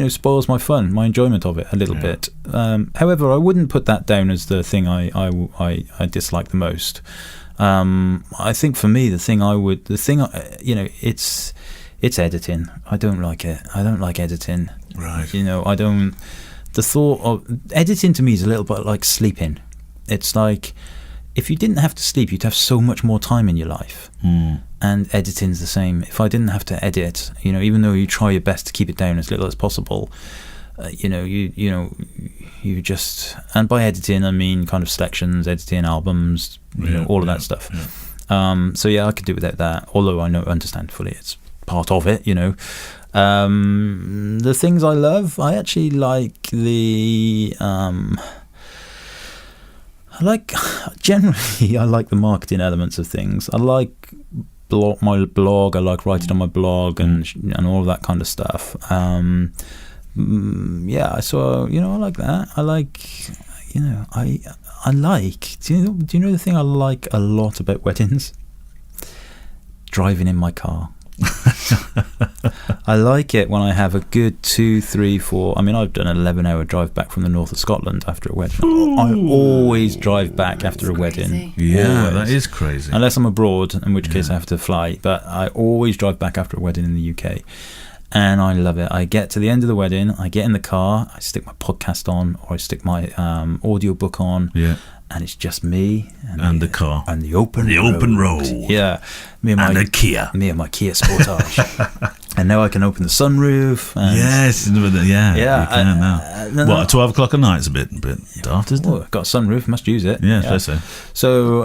spoils my fun, my enjoyment of it a little bit. However, I wouldn't put that down as the thing I dislike the most. I think for me, it's editing. I don't like it. I don't like editing. Right. The thought of editing to me is a little bit like sleeping. It's like if you didn't have to sleep, you'd have so much more time in your life. And editing's the same. If I didn't have to edit, even though you try your best to keep it down as little as possible, you just... And by editing, I mean kind of selections, editing albums, all of that stuff. Yeah. So I could do without that. Although I understand fully it's part of it. The things I love, I actually like the... Generally, I like the marketing elements of things. I like my blog. I like writing on my blog and all of that kind of stuff. I like that. I like, I like. Do you know the thing I like a lot about weddings? Driving in my car. I like it when I have a good 2, 3, 4. I mean, I've done an 11-hour drive back from the north of Scotland after a wedding. I always drive back after a wedding. Crazy. Yeah, always. That is crazy. Unless I'm abroad, in which case I have to fly. But I always drive back after a wedding in the UK. And I love it. I get to the end of the wedding, I get in the car, I stick my podcast on, or I stick my audio book on. Yeah. And it's just me and the car and the open road. Open road. Yeah, me and my Kia Sportage. And now I can open the sunroof. And yes, yeah, you can now. What, at 12 o'clock at night? It's a bit daft, isn't it? Got a sunroof, must use it. Yeah, I suppose so. So,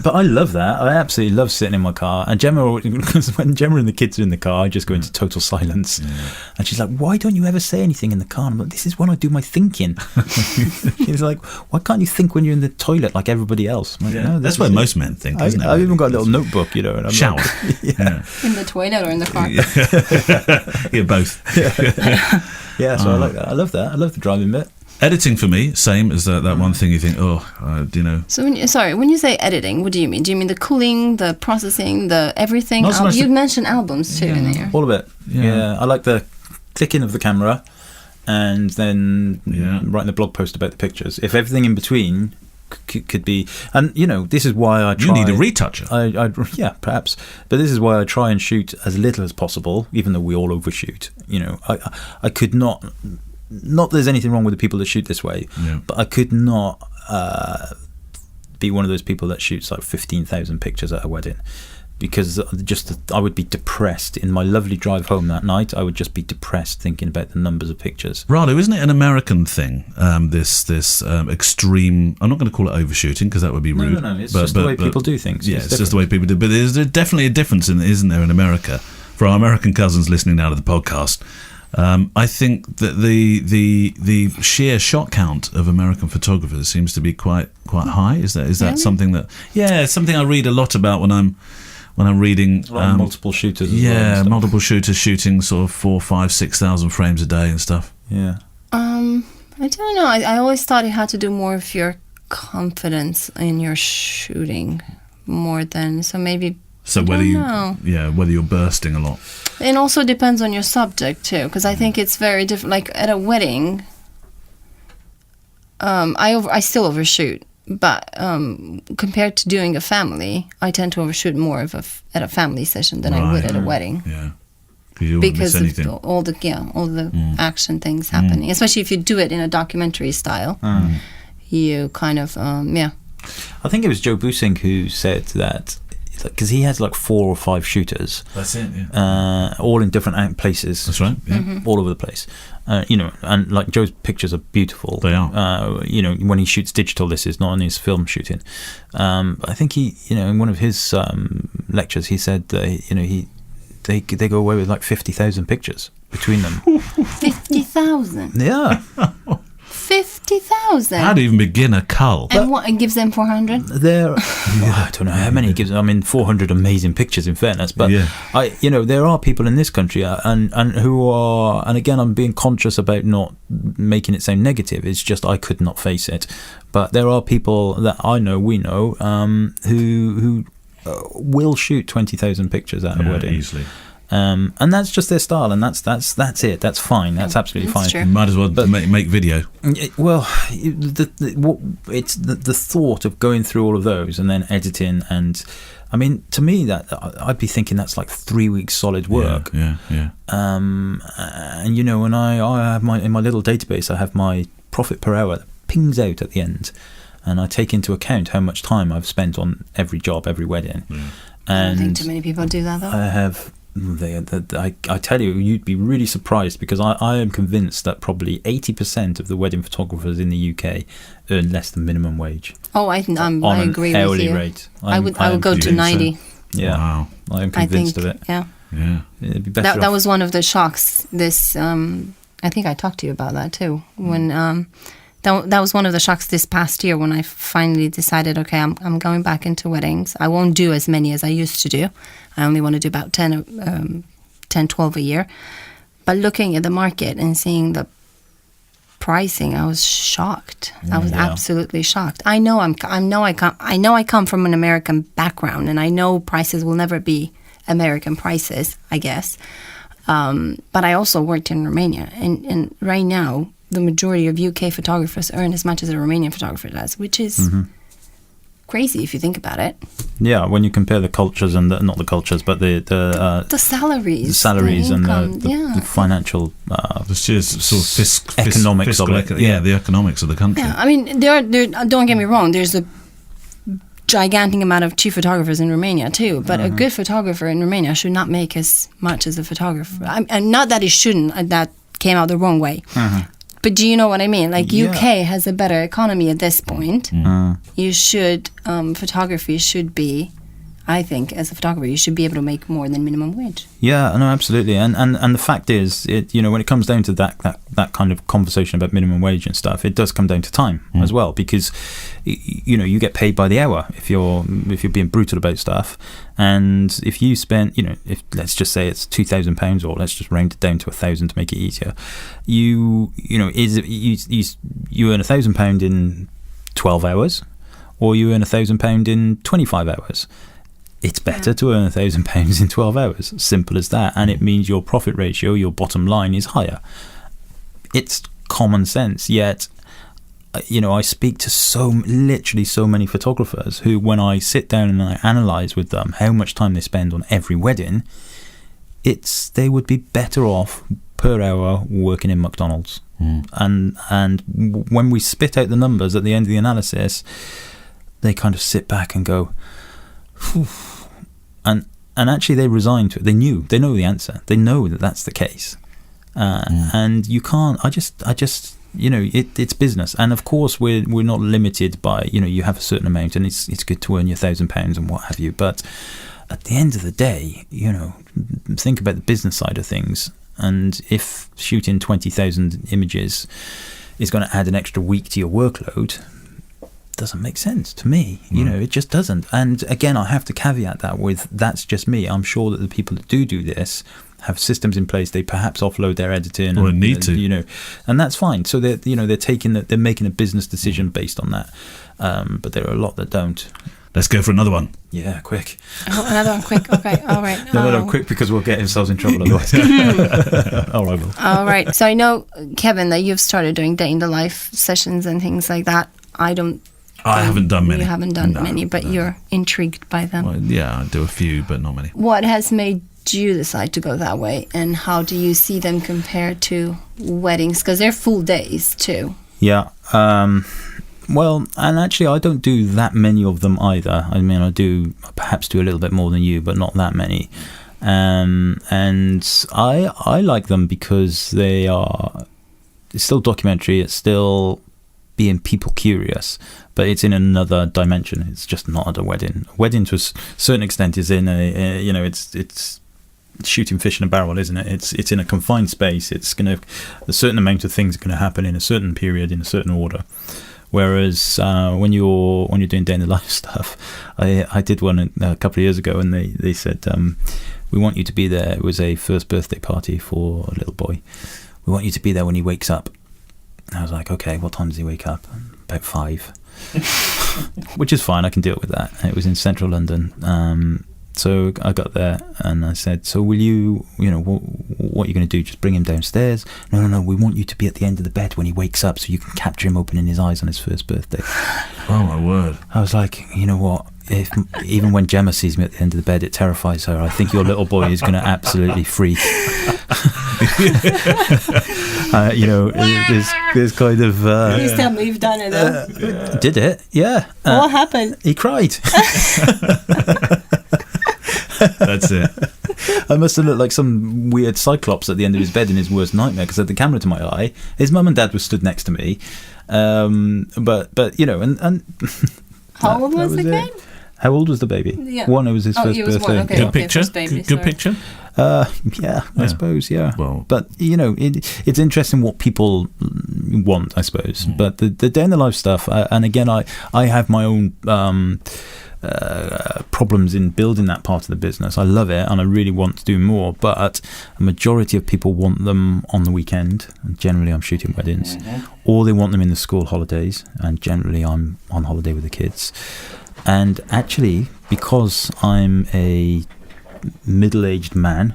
but I love that. I absolutely love sitting in my car. And Gemma, because when Gemma and the kids are in the car, I just go into total silence. Yeah. And she's like, why don't you ever say anything in the car? And I'm like, this is when I do my thinking. She's like, why can't you think when you're in the toilet like everybody else? Like, no, that's where most men think, isn't it? I've even got a little notebook, And I'm shower. Yeah. In the toilet or in the car? Yeah, both. Yeah, so I like that. I love that. I love the driving bit. Editing for me, same as that one thing you think, So when you say editing, what do you mean? Do you mean the cooling, the processing, the everything? Not so much you mentioned albums too in there. All of it. Yeah, I like the clicking of the camera, and then writing the blog post about the pictures. If everything in between could be, and this is why I try. You need a retoucher. Yeah, perhaps, but this is why I try and shoot as little as possible, even though we all overshoot. I could not that there's anything wrong with the people that shoot this way, but I could not be one of those people that shoots like 15,000 pictures at a wedding. Because I would be depressed in my lovely drive home that night. I would just be depressed thinking about the numbers of pictures. Ralu, isn't it an American thing? This extreme. I'm not going to call it overshooting because that would be rude. No. It's just the way people do things. Yeah, it's just the way people do. But there's definitely a difference, isn't there, in America? For our American cousins listening now to the podcast, I think that the sheer shot count of American photographers seems to be quite high. Is that something that? Yeah, it's something I read a lot about when I'm reading multiple shooters as well. Multiple shooters shooting sort of 4,000, 5,000, 6,000 frames a day and stuff. Yeah. I don't know. I always thought it had to do more with your confidence in your shooting more than maybe. So whether you're bursting a lot. It also depends on your subject too, because I think it's very different. Like at a wedding, I still overshoot. But compared to doing a family, I tend to overshoot more at a family session than I would at a wedding. Yeah, because of all the action things happening. Especially if you do it in a documentary style, you kind of I think it was Joe Busing who said that. Because he has like 4 or 5 shooters. That's it, yeah. All in different places. That's right, yeah. All over the place. And like Joe's pictures are beautiful. They are. When he shoots digital, this is not on his film shooting. I think he, in one of his lectures, he said they go away with like 50,000 pictures between them. 50,000? Yeah. 50,000. How to even begin a cull? And what, it gives them 400? I don't know how many it gives. 400 amazing pictures, in fairness. But there are people in this country, and who are, and again, I'm being conscious about not making it sound negative. It's just I could not face it. But there are people that we know, who will shoot 20,000 pictures at a wedding easily. And that's just their style, and that's it. That's fine. That's absolutely fine. True. You might as well make video. It's the thought of going through all of those and then editing, and to me that I'd be thinking that's like 3 weeks solid work. Yeah. And when I have in my little database, I have my profit per hour that pings out at the end, and I take into account how much time I've spent on every job, every wedding. Yeah. And I don't think too many people do that though. I have. I tell you, you'd be really surprised, because I am convinced that probably 80% of the wedding photographers in the UK earn less than minimum wage. Oh, I agree with you. Hourly rate. I would go to 90. So. Yeah, wow. I am convinced of it. Yeah. It'd be better. That was one of the shocks. This I think I talked to you about that too. When that was one of the shocks this past year when I finally decided, okay, I'm going back into weddings. I won't do as many as I used to do. I only want to do about 10, 12 a year. But looking at the market and seeing the pricing, I was shocked. I was absolutely shocked. I know I come from an American background, and I know prices will never be American prices, I guess. But I also worked in Romania, and right now the majority of UK photographers earn as much as a Romanian photographer does, which is crazy if you think about it. Yeah, when you compare the cultures and not the cultures, but the salaries, the income, and the financial, the sheer sort of economics of it. The economics of the country. Yeah, there. Don't get me wrong. There's a gigantic amount of cheap photographers in Romania too, but a good photographer in Romania should not make as much as a photographer. And not that he shouldn't, that came out the wrong way. But do you know what I mean? Like UK has a better economy at this point. You should, photography should be, I think, as a photographer, you should be able to make more than minimum wage. Yeah, no, absolutely. And the fact is, when it comes down to that kind of conversation about minimum wage and stuff, it does come down to time as well, because you get paid by the hour if you're being brutal about stuff. And if you spend, if let's just say it's £2,000, or let's just round it down to 1,000 to make it easier, you earn £1,000 in 12 hours, or you earn £1,000 in 25 hours. It's better to earn £1,000 in 12 hours. Simple as that. And it means your profit ratio, your bottom line, is higher. It's common sense. Yet, I speak to literally so many photographers who, when I sit down and I analyse with them how much time they spend on every wedding, they would be better off per hour working in McDonald's. And when we spit out the numbers at the end of the analysis, they kind of sit back and go, phew. And actually they resign to it. They know the answer. They know that that's the case. And you can't, I just it's business. And of course we're not limited by, you have a certain amount, and it's good to earn your £1,000 and what have you. But at the end of the day, think about the business side of things. And if shooting 20,000 images is going to add an extra week to your workload, doesn't make sense to me. It just doesn't. And again, I have to caveat that with, that's just me. I'm sure that the people that do this have systems in place. They perhaps offload their editing, or need to, and that's fine. So they're making a business decision based on that. But there are a lot that don't. Let's go for another one. Yeah, quick. Oh, another one, quick. Okay, all right. No, quick, because we'll get ourselves in trouble otherwise. All right, Will. All right. So I know, Kevin, that you've started doing day in the life sessions and things like that. I haven't done many. You haven't done many, but you're intrigued by them. Well, yeah, I do a few, but not many. What has made you decide to go that way, and how do you see them compared to weddings? Because they're full days too. Yeah. Well, and actually I don't do that many of them either. I mean, I perhaps do a little bit more than you, but not that many. And I like them because it's still documentary, it's still being people curious, but it's in another dimension. It's just not at a wedding. A wedding, to a certain extent, is in it's shooting fish in a barrel, isn't it? It's in a confined space. A certain amount of things are going to happen in a certain period, in a certain order. Whereas when you're doing day in the life stuff, I did one a couple of years ago, and they said, we want you to be there. It was a first birthday party for a little boy. We want you to be there when he wakes up. I was like, okay, what time does he wake up? About 5. Which is fine, I can deal with that. It was in central London. So I got there and I said, so will you, what are you going to do? Just bring him downstairs? No, we want you to be at the end of the bed when he wakes up so you can capture him opening his eyes on his first birthday. Oh, my word. I was like, you know what? Even when Gemma sees me at the end of the bed, it terrifies her. I think your little boy is going to absolutely freak. There's kind of... Please tell me you've done it, though. Did it? Yeah. What happened? He cried. That's it. I must have looked like some weird cyclops at the end of his bed in his worst nightmare, because I had the camera to my eye. His mum and dad were stood next to me. But and how old was the kid? How old was the baby? Yeah. 1. It was his first birthday. One. Okay, Good picture. Good picture. I suppose. Yeah. Well, but it's interesting what people want, I suppose. But the day in the life stuff, and again, I have my own problems in building that part of the business. I love it, and I really want to do more. But a majority of people want them on the weekend, and generally I'm shooting weddings, or they want them in the school holidays, and generally I'm on holiday with the kids. And actually, because I'm a middle-aged man,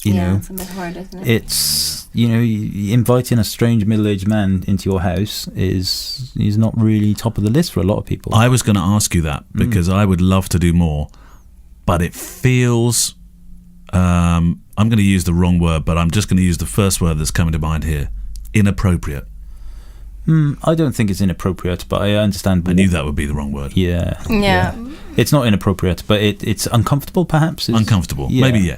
it's a bit hard, isn't it? It's inviting a strange middle-aged man into your house is not really top of the list for a lot of people. I was going to ask you that because I would love to do more, but it feels I'm going to use the wrong word, but I'm just going to use the first word that's coming to mind here: inappropriate. I don't think it's inappropriate, but I understand. I knew that would be the wrong word. Yeah. It's not inappropriate, but it's uncomfortable, perhaps. Uncomfortable. Maybe, yeah.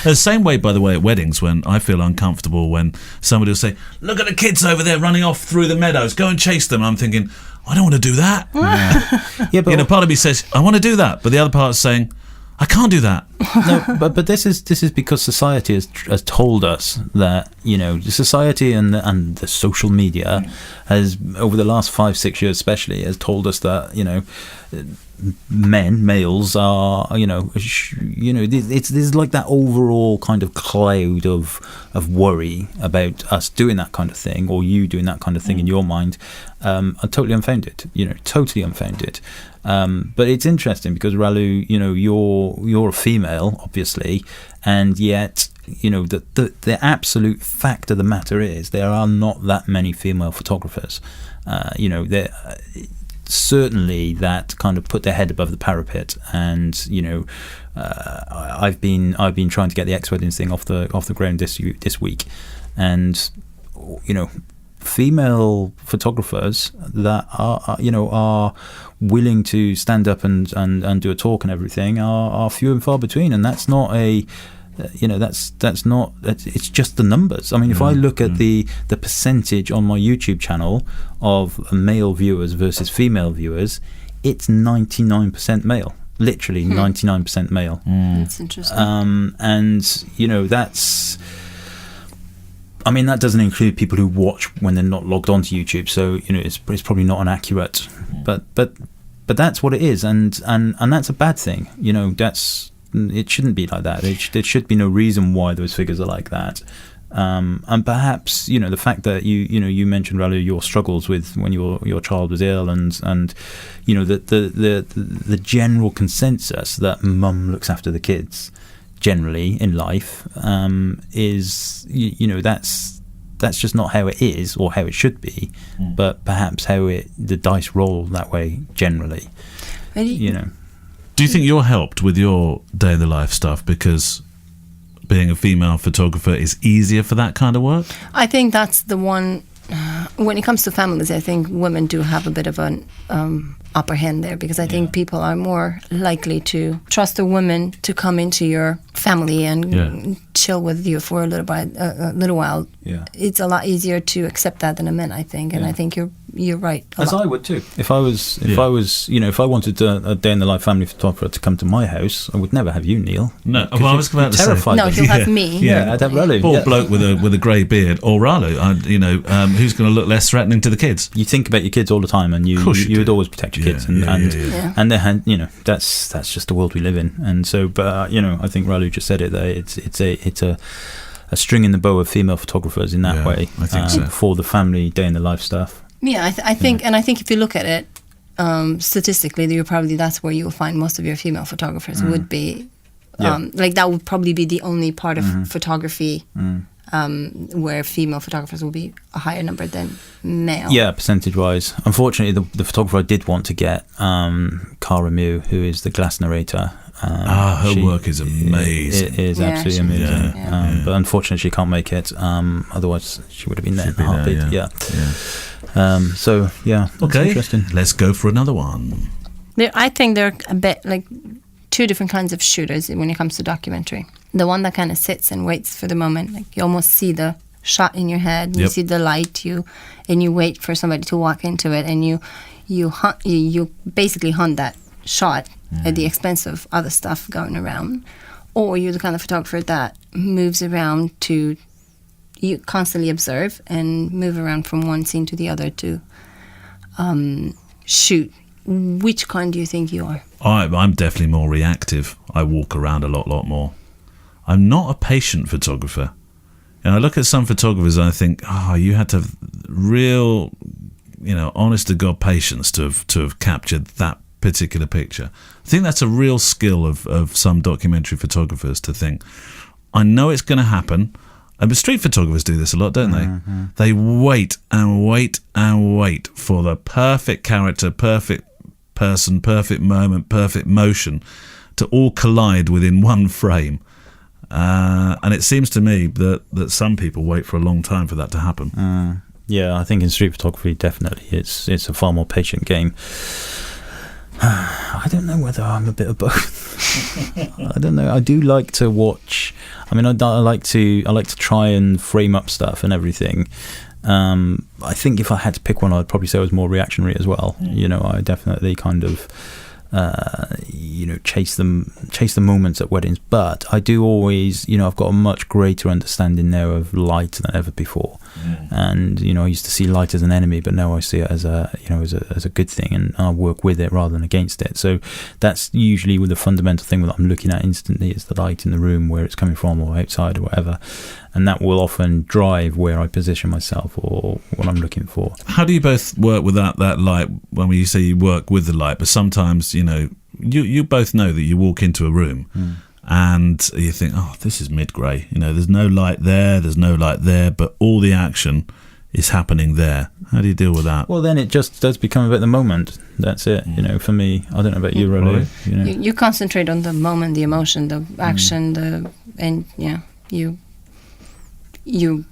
The same way, by the way, at weddings, when I feel uncomfortable when somebody will say, look at the kids over there running off through the meadows, go and chase them. I'm thinking, I don't want to do that. Yeah, but part of me says, I want to do that. But the other part is saying, I can't do that. No, but this is because society has told us that, the society and the social media has, over the last 5-6 years especially, has told us that, males are, there's like that overall kind of cloud of worry about us doing that kind of thing, or you doing that kind of thing in your mind, are totally unfounded, totally unfounded. But it's interesting because, Ralu, you're a female, obviously, and yet, the absolute fact of the matter is there are not that many female photographers. There certainly that kind of put their head above the parapet, and I've been trying to get the ex-weddings thing off the ground this week, and female photographers that are willing to stand up and do a talk and everything are few and far between, and that's not a it's just the numbers. I mean, if I look at the percentage on my YouTube channel of male viewers versus female viewers, it's 99% male, literally 99% male. That's interesting. And that's, I mean, that doesn't include people who watch when they're not logged onto YouTube, so it's probably not an accurate, but that's what it is, and that's a bad thing. It shouldn't be like that. There should be no reason why those figures are like that. And perhaps the fact that you mentioned, Ralu, your struggles with when your child was ill, and the general consensus that mum looks after the kids generally in life is that's just not how it is or how it should be, but perhaps how the dice roll that way generally. Do you think you're helped with your day in the life stuff because being a female photographer is easier for that kind of work? I think that's the one. When it comes to families, I think women do have a bit of an upper hand there, because I think people are more likely to trust a woman to come into your family and chill with you for a little while. Yeah. It's a lot easier to accept that than a man, I think, and I think you're right. As I would too. If I wanted a day in the life family photographer to come to my house, I would never have you, Neil. No, I was about to say. No, you'll have me. Yeah, I'd have Ralu. Poor bloke with a grey beard, or Ralu. Who's going to look less threatening to the kids? You think about your kids all the time, and you would always protect your kids, and that's just the world we live in. And so, but I think Ralu just said it there. It's a string in the bow of female photographers in that way. I think so. For the family day in the life stuff. Yeah, I think, and I think if you look at it statistically, that's where you'll find most of your female photographers would be. Like that would probably be the only part of photography where female photographers will be a higher number than male. Yeah, percentage-wise. Unfortunately, the photographer I did want to get, Cara Mew, who is the glass narrator. Her work is amazing. It is absolutely amazing. But unfortunately, she can't make it. Otherwise, she would have been there in a heartbeat. So, okay. Interesting. Let's go for another one. I think there are a bit like two different kinds of shooters when it comes to documentary. The one that kind of sits and waits for the moment, like you almost see the shot in your head, you see the light, and you wait for somebody to walk into it, and you basically hunt that shot at the expense of other stuff going around. Or you're the kind of photographer that moves around you constantly observe and move around from one scene to the other to shoot. Which kind do you think you are? I'm definitely more reactive. I walk around a lot more. I'm not a patient photographer. And I look at some photographers and I think, you had to have real, honest to God patience to have captured that particular picture. I think that's a real skill of some documentary photographers to think, I know it's going to happen. And street photographers do this a lot, don't they? Mm-hmm. They wait and wait and wait for the perfect character, perfect person, perfect moment, perfect motion to all collide within one frame. And it seems to me that some people wait for a long time for that to happen. Yeah, I think in street photography, definitely, it's a far more patient game. I don't know whether I'm a bit of both. I don't know. I do like to watch. I mean, I like to try and frame up stuff and everything. I think if I had to pick one, I'd probably say I was more reactionary as well. I definitely kind of chase the moments at weddings, but I do always, I've got a much greater understanding now of light than ever before. And I used to see light as an enemy, but now I see it as a good thing, and I work with it rather than against it. So that's usually with the fundamental thing that I'm looking at instantly is the light in the room, where it's coming from or outside or whatever, and that will often drive where I position myself or what I'm looking for. How do you both work with that light? When you say you work with the light, but sometimes you both know that you walk into a room and you think, oh, this is mid-grey. There's no light there, but all the action is happening there. How do you deal with that? Well, then it just does become about the moment. That's it. For me, I don't know about you, Ralu. You concentrate on the moment, the emotion, the action, you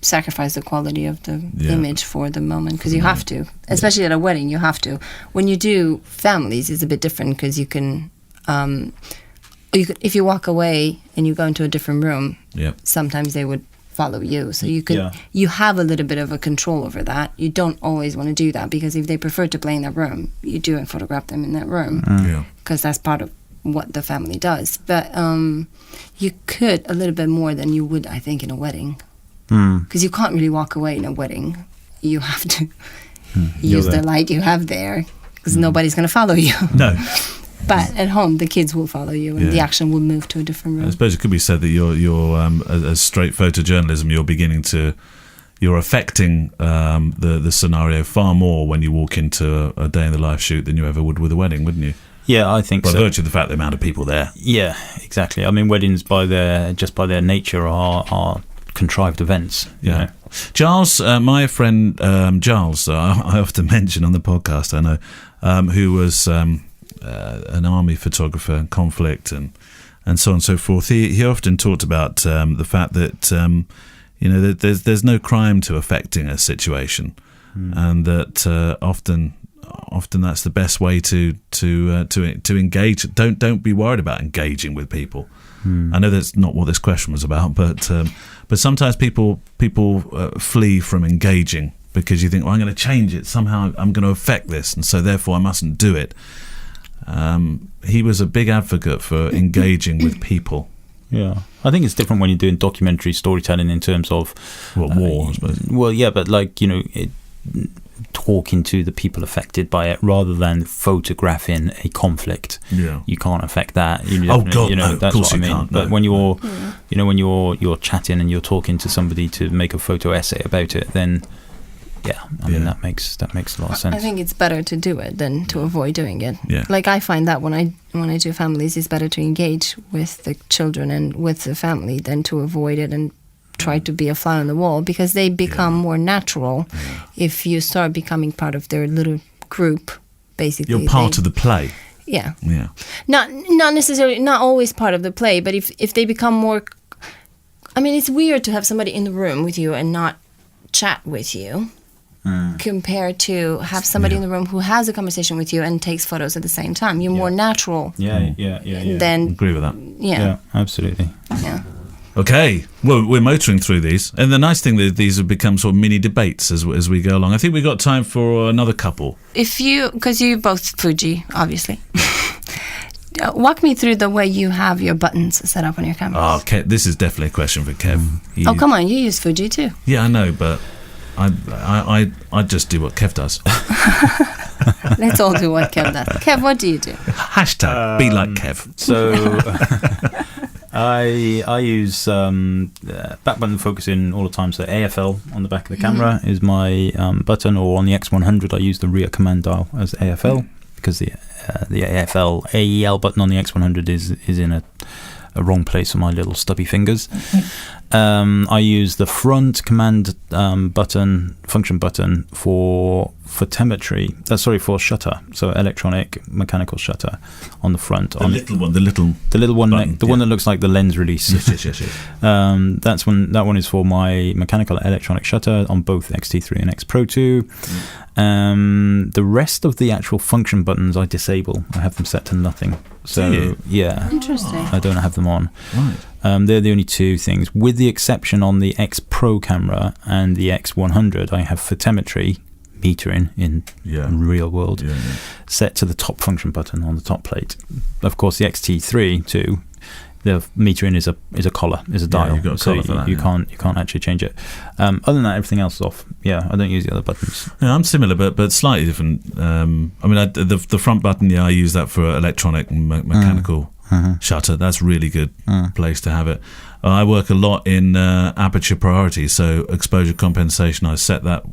sacrifice the quality of the image for the moment, because you have to, especially at a wedding. You have to. When you do families, it's a bit different, because you can if you walk away and you go into a different room, sometimes they would follow you, so you have a little bit of a control over that. You don't always want to do that, because if they prefer to play in that room, you do and photograph them in that room, because that's part of what the family does. But you could a little bit more than you would, I think, in a wedding, because you can't really walk away in a wedding. You have to use the light you have there, because nobody's going to follow you. No. But at home, the kids will follow you, and the action will move to a different room. I suppose it could be said that you're as straight photojournalism, you're affecting the scenario far more when you walk into a day in the life shoot than you ever would with a wedding, wouldn't you? Yeah, I think by so. By virtue of the fact the amount of people there. Yeah, exactly. I mean, weddings by their nature are contrived events. Yeah. Giles, my friend Giles, I often mention on the podcast, I know, who was an army photographer, conflict, and so on and so forth. He often talked about the fact that that there's no crime to affecting a situation, and that often that's the best way to engage. Don't be worried about engaging with people. I know that's not what this question was about, but sometimes people flee from engaging because you think, well, I'm going to change it somehow. I'm going to affect this, and so therefore I mustn't do it. He was a big advocate for engaging with people. Yeah, I think it's different when you're doing documentary storytelling in terms of war, I suppose. Well, yeah, but talking to the people affected by it rather than photographing a conflict. Yeah, you can't affect that. Oh God, no, that's of course what I mean. Can't, but no. when you're, when you're chatting and you're talking to somebody to make a photo essay about it, then. Yeah, I mean that makes a lot of sense. I think it's better to do it than to avoid doing it. Yeah. Like I find that when I do families, it's better to engage with the children and with the family than to avoid it and try to be a fly on the wall, because they become more natural if you start becoming part of their little group. Basically, you're part of the play. Yeah. Yeah. Not necessarily, not always part of the play, but if they become more, I mean, it's weird to have somebody in the room with you and not chat with you. Compared to have somebody in the room who has a conversation with you and takes photos at the same time. You're more natural. Yeah. Then agree with that. Yeah, absolutely. Yeah. Okay, well, we're motoring through these, and the nice thing that these have become sort of mini debates as we go along. I think we've got time for another couple. Because you both Fuji, obviously. Walk me through the way you have your buttons set up on your cameras. Oh, Kev, this is definitely a question for Kev. Oh, come on, you use Fuji too. Yeah, I know, but I just do what Kev does. Let's all do what Kev does. Kev, what do you do? Hashtag be like Kev. So I use back button focusing all the time. So AFL on the back of the camera is my button, or on the X100 I use the rear command dial as AFL, because the AEL button on the X100 is in a wrong place for my little stubby fingers. I use the front command function button for photometry. For shutter. So electronic mechanical shutter on the front. The little one, button, one that looks like the lens release. Yes. That one is for my mechanical electronic shutter on both XT3 and X Pro 2. The rest of the actual function buttons I disable. I have them set to nothing. So yeah, interesting. I don't have them on. Right. They're the only two things, with the exception on the X Pro camera and the X100. I have photometry, metering in real world, set to the top function button on the top plate. Of course, the XT3 too. The metering is a collar, is a dial. You've got a collar for that, you can't actually change it. Other than that, everything else is off. Yeah, I don't use the other buttons. Yeah, I'm similar, but slightly different. The front button, I use that for electronic and mechanical shutter. That's really good place to have it. I work a lot in aperture priority, so exposure compensation. I set that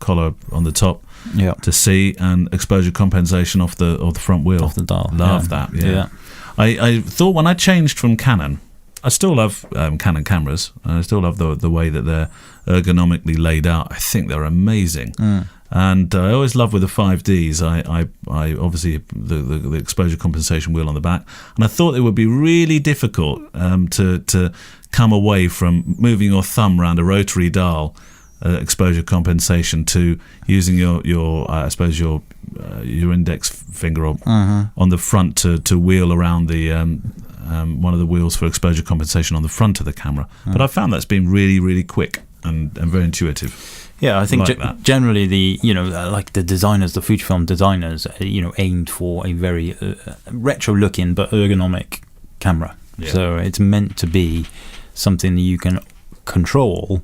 collar on the top to see, and exposure compensation off the front wheel, off the dial. Love that. Yeah. I thought when I changed from Canon, I still love Canon cameras, and I still love the way that they're ergonomically laid out. I think they're amazing. And I always love with the 5Ds, I obviously the exposure compensation wheel on the back, and I thought it would be really difficult to come away from moving your thumb around a rotary dial exposure compensation to using your I suppose your index finger on the front to wheel around the one of the wheels for exposure compensation on the front of the camera. But I found that's been really, really quick and very intuitive. Yeah, I think generally the designers, the Fujifilm designers, aimed for a very retro-looking but ergonomic camera. Yeah. So it's meant to be something that you can control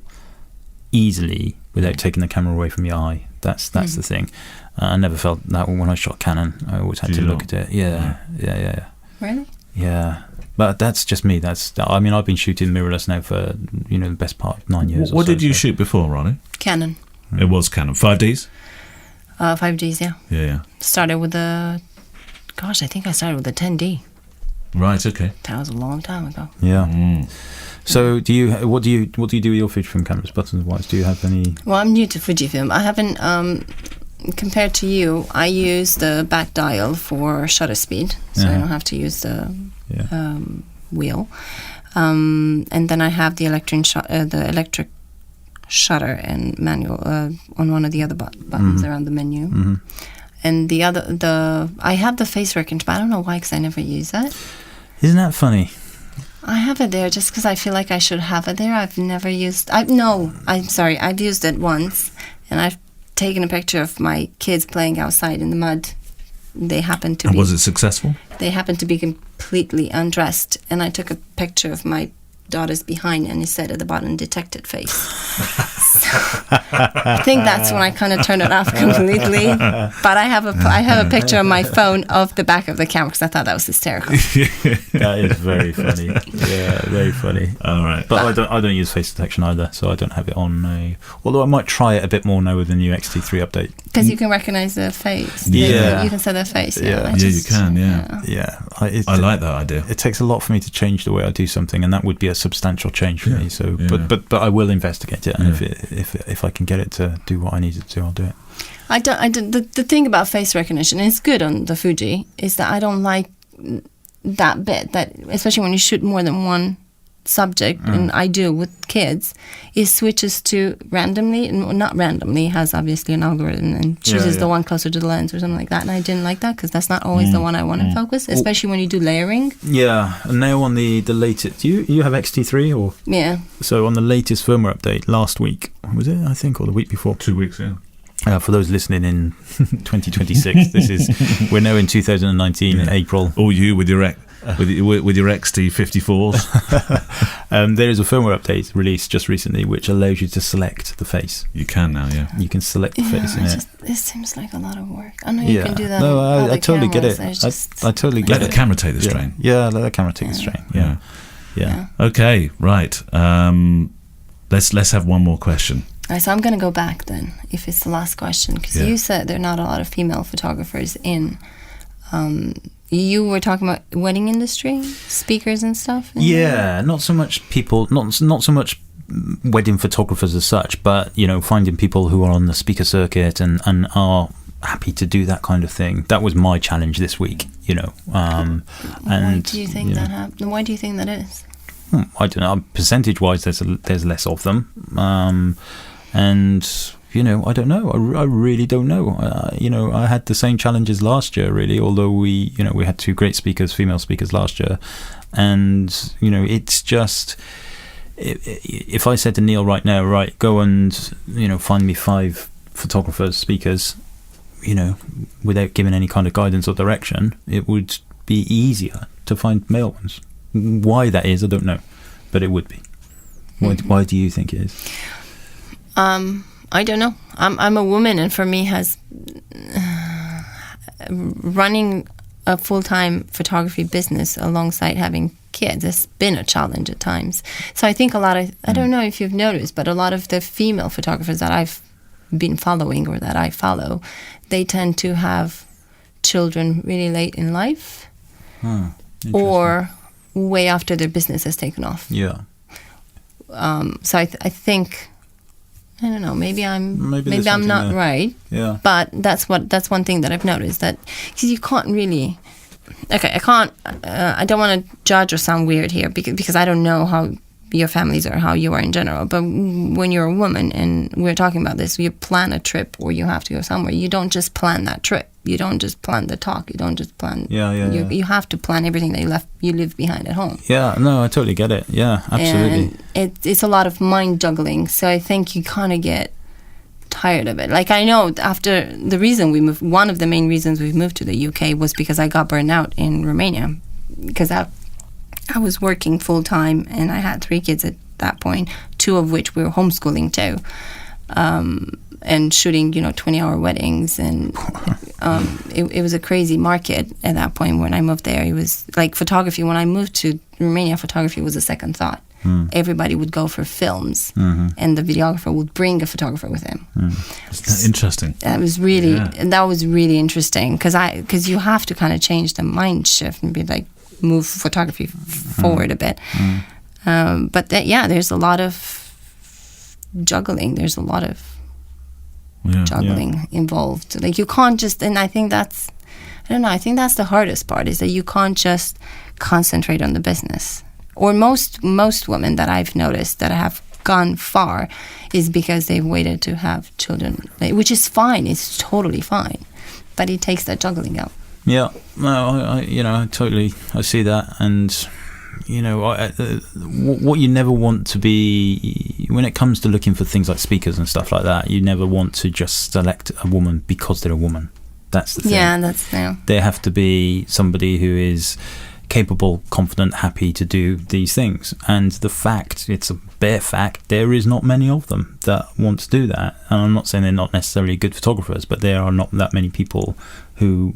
easily without taking the camera away from your eye. That's the thing. I never felt that when I shot Canon. I always had to look at it. Yeah. Really? Yeah. But that's just me. I've been shooting mirrorless now for the best part of 9 years. What did you shoot before, Ronnie? Canon. It was Canon. 5Ds? 5Ds, yeah. Yeah. Started with I think I started with the 10D. Right. Okay. That was a long time ago. Yeah. So, what do you do with your Fujifilm cameras, buttons wise? Do you have any? Well, I'm new to Fujifilm. I haven't. Compared to you, I use the back dial for shutter speed, so I don't have to use the wheel. And then I have the electric shutter and manual on one of the other buttons around the menu. Mm-hmm. And I have the face recognition, but I don't know why, because I never use that. Isn't that funny? I have it there just because I feel like I should have it there. I've never used. I've used it once, and I've taken a picture of my kids playing outside in the mud. They happened to. And was it successful? They happened to be completely undressed, and I took a picture of my daughter's behind, and it said at the bottom, "detected face." So, I think that's when I kind of turned it off completely. But I have a picture on my phone of the back of the camera because I thought that was hysterical. That is very funny. Yeah, very funny. All right. But I don't use face detection either, so I don't have it on. Although I might try it a bit more now with the new XT3 update. Because you can recognize their face. Yeah. You can see their face. Yeah, you can. Yeah. I like that idea. It takes a lot for me to change the way I do something, and that would be a substantial change for me. So, but I will investigate it, and if I can get it to do what I need it to, I'll do it. The thing about face recognition, and it's good on the Fuji, is that I don't like that bit, that especially when you shoot more than one subject, and I do with kids, it switches to randomly, not randomly, has obviously an algorithm and chooses the one closer to the lens or something like that, and I didn't like that because that's not always the one I want to focus, especially when you do layering. Yeah, and now on the latest, you have XT3 or? Yeah. So on the latest firmware update last week, was it, I think, or the week before? 2 weeks, yeah. For those listening in 2026, we're now in 2019 in April. Or you with your XT54s. There is a firmware update released just recently which allows you to select the face. You can now, yeah. You can select the face in it. It seems like a lot of work. I know you can do that. No, I totally get it. I totally get it. Let the camera take the strain. Yeah, let the camera take the strain. Yeah. Okay, right. Let's have one more question. All right, so I'm going to go back then, if it's the last question, because you said there are not a lot of female photographers in You were talking about wedding industry, speakers and stuff? Yeah, not so much people, not so much wedding photographers as such, but, finding people who are on the speaker circuit and are happy to do that kind of thing. That was my challenge this week, Why do you think that happened? Why do you think that is? I don't know. Percentage-wise, there's less of them. I don't know. I really don't know. I had the same challenges last year, really, although we had 2 great speakers, female speakers last year. And, it's just, if I said to Neil right now, right, go and, find me 5 photographers, speakers, without giving any kind of guidance or direction, it would be easier to find male ones. Why that is, I don't know, but it would be. Why do you think it is? I don't know. I'm a woman, and for me, running a full-time photography business alongside having kids has been a challenge at times. So I think I don't know if you've noticed, but a lot of the female photographers that I've been following or that I follow, they tend to have children really late in life, or way after their business has taken off. Yeah. So I think, I don't know, maybe I'm not there. Right. Yeah. But that's one thing that I've noticed, that because you can't really. Okay, I don't want to judge or sound weird here because I don't know how your families are, how you are in general. But when you're a woman, and we're talking about this, you plan a trip or you have to go somewhere. You don't just plan that trip. You don't just plan the talk. You don't just plan. You have to plan everything that you leave behind at home. Yeah, no, I totally get it. Yeah, absolutely. And it's a lot of mind juggling. So I think you kind of get tired of it. Like, I know after the reason we moved, one of the main reasons we moved to the UK was because I got burned out in Romania, because I was working full time and I had 3 kids at that point, 2 of which we were homeschooling too, and shooting 20-hour weddings, and it was a crazy market at that point when I moved there. It was like photography. When I moved to Romania, photography was a second thought. Everybody would go for films, and the videographer would bring a photographer with him. That's interesting. That was really interesting, because you have to kind of change the mind shift and be like, move photography forward a bit. But there's a lot of juggling. There's a lot of juggling involved. Like, you can't just, and I think that's the hardest part, is that you can't just concentrate on the business. Or most women that I've noticed that have gone far is because they've waited to have children, which is fine. It's totally fine, but it takes that juggling out. Yeah, no, I see that, and what you never want to be when it comes to looking for things like speakers and stuff like that. You never want to just select a woman because they're a woman. That's the thing. Yeah, They have to be somebody who is capable, confident, happy to do these things. And it's a bare fact, there is not many of them that want to do that. And I'm not saying they're not necessarily good photographers, but there are not that many people who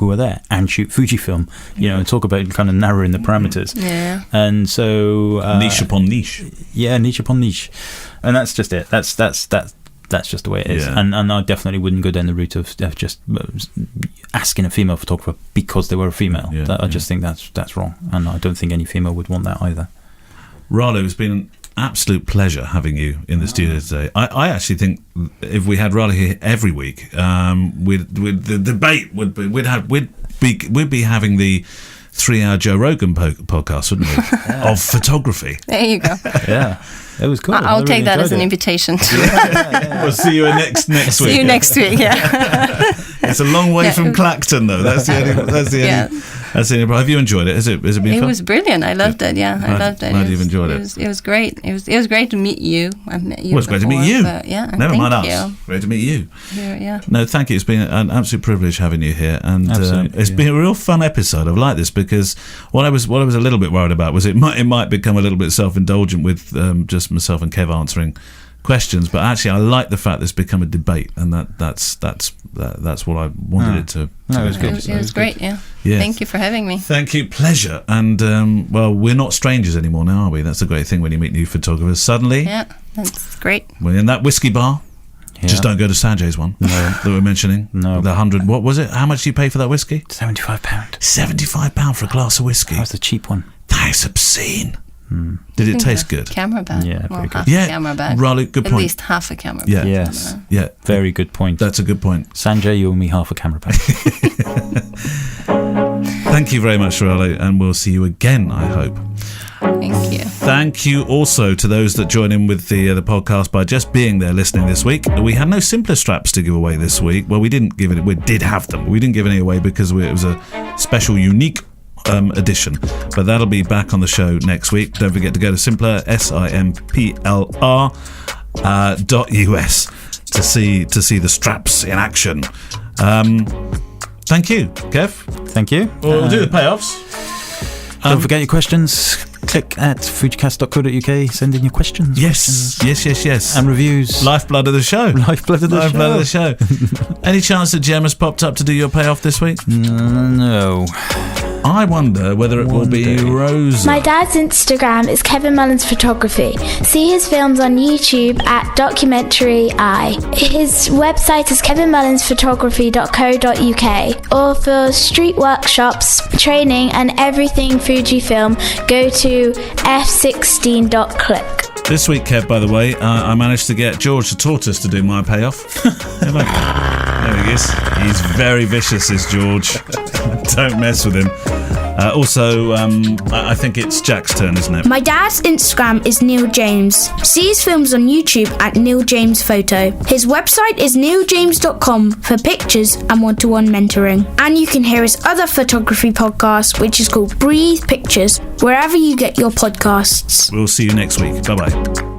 are there and shoot Fujifilm, and talk about kind of narrowing the parameters. Yeah. And so niche upon niche. Yeah, niche upon niche. And that's just it. That's just the way it is. Yeah. And I definitely wouldn't go down the route of just asking a female photographer because they were a female. I just think that's wrong, and I don't think any female would want that either. Ralu, it's been an absolute pleasure having you in the studio today. I actually think if we had Ralu here every week, the debate would be we'd be having the 3-hour Joe Rogan podcast, wouldn't we? Of photography. There you go. Yeah. It was cool. I'll take that as an invitation. We'll see you next week. See you next week. Yeah. It's a long way from Clacton, though. That's the only. Have you enjoyed it? Has it been fun? It was brilliant. I loved it. Yeah, I loved it. Glad you've enjoyed it. It was great. It was great to meet you. I've met you. Well, it's great to meet you. Never mind us. You. Great to meet you. Yeah. No, thank you. It's been an absolute privilege having you here, and it's been a real fun episode. I've liked this because what I was a little bit worried about was it might become a little bit self-indulgent with just myself and Kev answering questions, but actually I like the fact that it's become a debate, and that's what I wanted it to. No, it was good. It was great. Yeah. Thank you for having me. Thank you, pleasure. And we're not strangers anymore now, are we? That's a great thing when you meet new photographers. Suddenly, yeah, that's great. We're in that whiskey bar. Just don't go to Sanjay's one that we're mentioning. No. The 100. What was it? How much do you pay for that whiskey? £75. £75 for a glass of whiskey. That was the cheap one. That is obscene. Did it taste good? Camera bag. Yeah, well, very good. half a camera bag. Ralu, good point. At least half a camera Yeah. bag. Yes. Yeah, Very good point. that's a good point. Sanjay, you owe me half a camera bag. Thank you very much, Ralu, and we'll see you again, I hope. Thank you. Thank you also to those that join in with the podcast by just being there listening this week. We had no simpler straps to give away this week. Well, we didn't give it. We did have them. We didn't give any away because it was a special, unique edition. But that'll be back on the show next week. Don't forget to go to Simpler, simplr.us to see the straps in action. Thank you, Kev. Thank you. We'll do the payoffs. Don't forget your questions. Click at FujiCast.co.uk. Send in your questions. Yes. And reviews. Lifeblood of the show. Lifeblood of the show. Any chance that Jem has popped up to do your payoff this week? No. I wonder whether it will be Rosa. My dad's Instagram is Kevin Mullins Photography. See his films on YouTube at Documentary Eye. His website is kevinmullinsphotography.co.uk. Or for street workshops, training and everything Fujifilm, go to f16.click. This week, Kev, by the way, I managed to get George the Tortoise to do my payoff. There he is. He's very vicious, is George. Don't mess with him. Also, I think it's Jack's turn, isn't it? My dad's Instagram is Neil James. See his films on YouTube at Neil James Photo. His website is neiljames.com for pictures and one-to-one mentoring. And you can hear his other photography podcast, which is called Breathe Pictures, wherever you get your podcasts. We'll see you next week. Bye-bye.